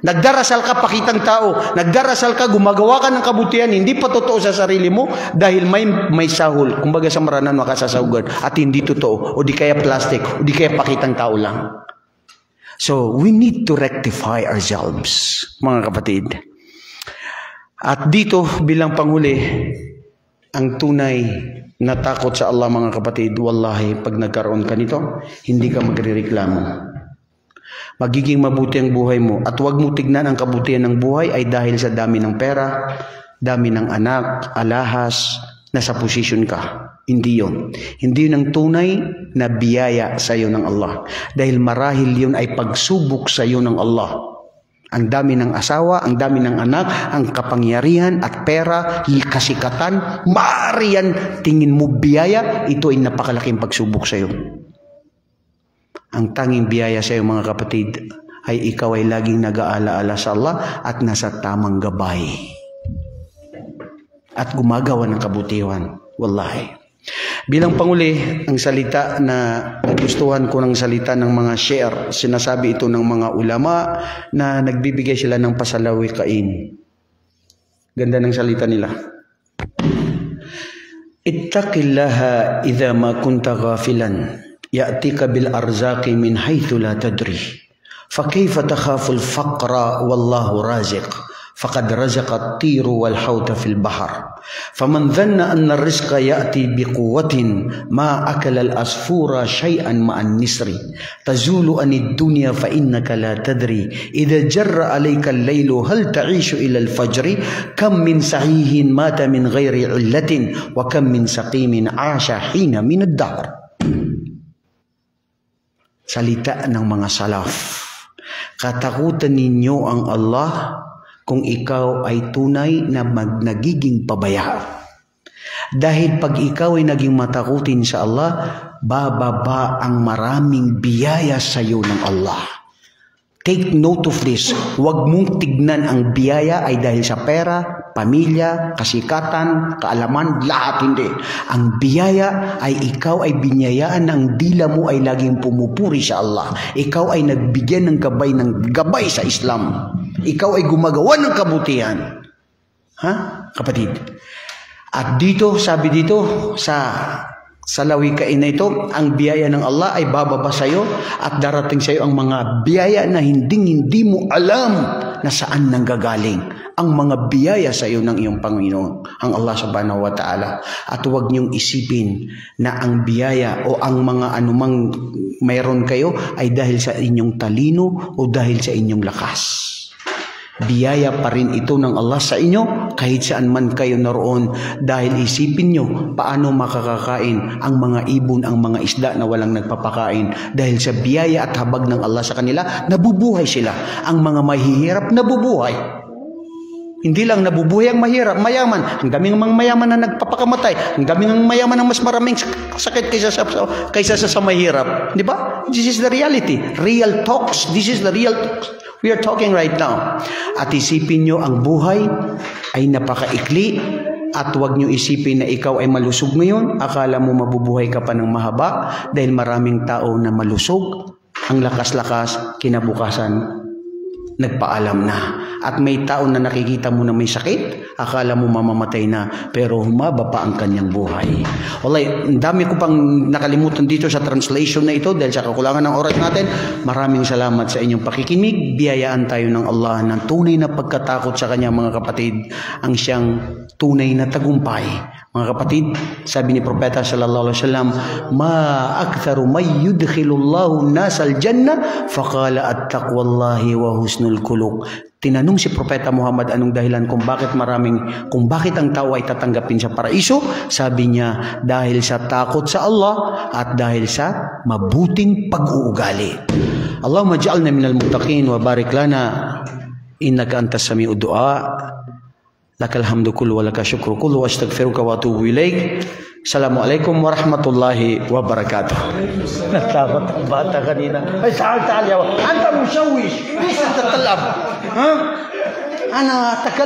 Nagdarasal ka, pakitang tao. Nagdarasal ka, gumagawa ka ng kabutihan, hindi pa totoo sa sarili mo dahil may sahol. Kumbaga sa maranan, makasasahugan. At hindi totoo. O di kaya plastic. O di kaya pakitang tao lang. So, we need to rectify ourselves, mga kapatid. At dito, bilang panghuli, ang tunay na takot sa Allah, mga kapatid, wallahi, pag nagkaroon ka nito, hindi ka magrereklamo. Magiging mabuti ang buhay mo. At huwag mo tignan ang kabutihan ng buhay ay dahil sa dami ng pera, dami ng anak, alahas, nasa posisyon ka. Hindi yun. Hindi yun ang tunay na biyaya sa iyo ng Allah. Dahil marahil yun ay pagsubok sa iyo ng Allah. Ang dami ng asawa, ang dami ng anak, ang kapangyarihan at pera, kasikatan, maaari yan, tingin mo biyaya, ito ay napakalaking pagsubok sa iyo. Ang tanging biyaya sa iyo, mga kapatid, ay ikaw ay laging nag-aalaala sa Allah at nasa tamang gabay. At gumagawa ng kabutihan. Wallahi. Bilang panguli, ang salita na nagustuhan ko ng salita ng mga share, sinasabi ito ng mga ulama na nagbibigay sila ng pasalawikain. Ganda ng salita nila. Ittaqillaha idha ma kunta ghafilan. يأتيك بالأرزاق من حيث لا تدري فكيف تخاف الفقر والله رازق فقد رزق الطير والحوت في البحر فمن ظن أن الرزق يأتي بقوة ما أكل الأسفور شيئا مع النسر تزول عن الدنيا فإنك لا تدري إذا جر عليك الليل هل تعيش إلى الفجر كم من صحيح مات من غير علة وكم من سقيم عاش حين من الدهر. Salita ng mga salaf. Katakutan ninyo ang Allah kung ikaw ay tunay na nagiging pabaya. Dahil pag ikaw ay naging matakutin sa Allah, bababa ang maraming biyaya sa iyo ng Allah. Take note of this. Huwag mong tignan ang biyaya ay dahil sa pera, pamilya, kasikatan, kaalaman, lahat hindi. Ang biyaya ay ikaw ay binyayaan na ang dila mo ay laging pumupuri sa Allah. Ikaw ay nagbigyan ng gabay sa Islam. Ikaw ay gumagawa ng kabutihan. Ha, kapatid? At dito, sabi dito sa lawikain na ito, ang biyaya ng Allah ay bababa sa iyo at darating sa iyo ang mga biyaya na hindi mo alam na saan nanggagaling. Ang mga biyaya sa iyo ng iyong Panginoon, ang Allah subhanahu wa ta'ala. At huwag niyong isipin na ang biyaya o ang mga anumang mayroon kayo ay dahil sa inyong talino o dahil sa inyong lakas. biyaya pa rin ito ng Allah sa inyo kahit saan man kayo naroon, dahil isipin nyo paano makakakain ang mga ibon, ang mga isda na walang nagpapakain. Dahil sa biyaya at habag ng Allah sa kanila, nabubuhay sila. Ang mga mahihirap nabubuhay. Hindi lang nabubuhay ang mahirap, mayaman. Ang daming mga mayaman na nagpapakamatay. Ang daming mga mayaman na mas maraming sakit kaysa sa mahirap. Di ba? This is the reality. Real talks. This is the real talks we are talking right now. At isipin nyo, ang buhay ay napakaikli. At huwag nyo isipin na ikaw ay malusog ngayon. Akala mo mabubuhay ka pa ng mahaba dahil maraming tao na malusog. Ang lakas-lakas, kinabukasan, nagpaalam na. At may tao na nakikita mo na may sakit, akala mo mamamatay na, pero humaba pa ang kanyang buhay. Wallahi, ang dami ko pang nakalimutan dito sa translation na ito dahil sa kakulangan ng oras natin. Maraming salamat sa inyong pakikinig. Biyayaan tayo ng Allah ng tunay na pagkatakot sa kanyang mga kapatid, ang siyang tunay na tagumpay. Mga kapatid, sabi ni Propeta sallallahu alaihi wasallam, ma aktharu may yudkhilullahu nasal jannah faqala at-taqwallahi wa husnul khuluq. Tinanong si Propeta Muhammad anong dahilan kung bakit ang tao ay tatanggapin sa paraiso. Sabi niya, dahil sa takot sa Allah at dahil sa mabuting pag-uugali. Allahumma ja'alna minal muttaqin wa barik lana innaka antas sami'ud du'a. Lakal hamdu kullu wa laka syukru kullu wa astaghfiruka wa atubu ilaik. Assalamualaikum warahmatullahi wabarakatuh. Natakot ang bata kanina. Ay, ta'al, anta mushawish. Bisa tatalab. Ha? Ana takal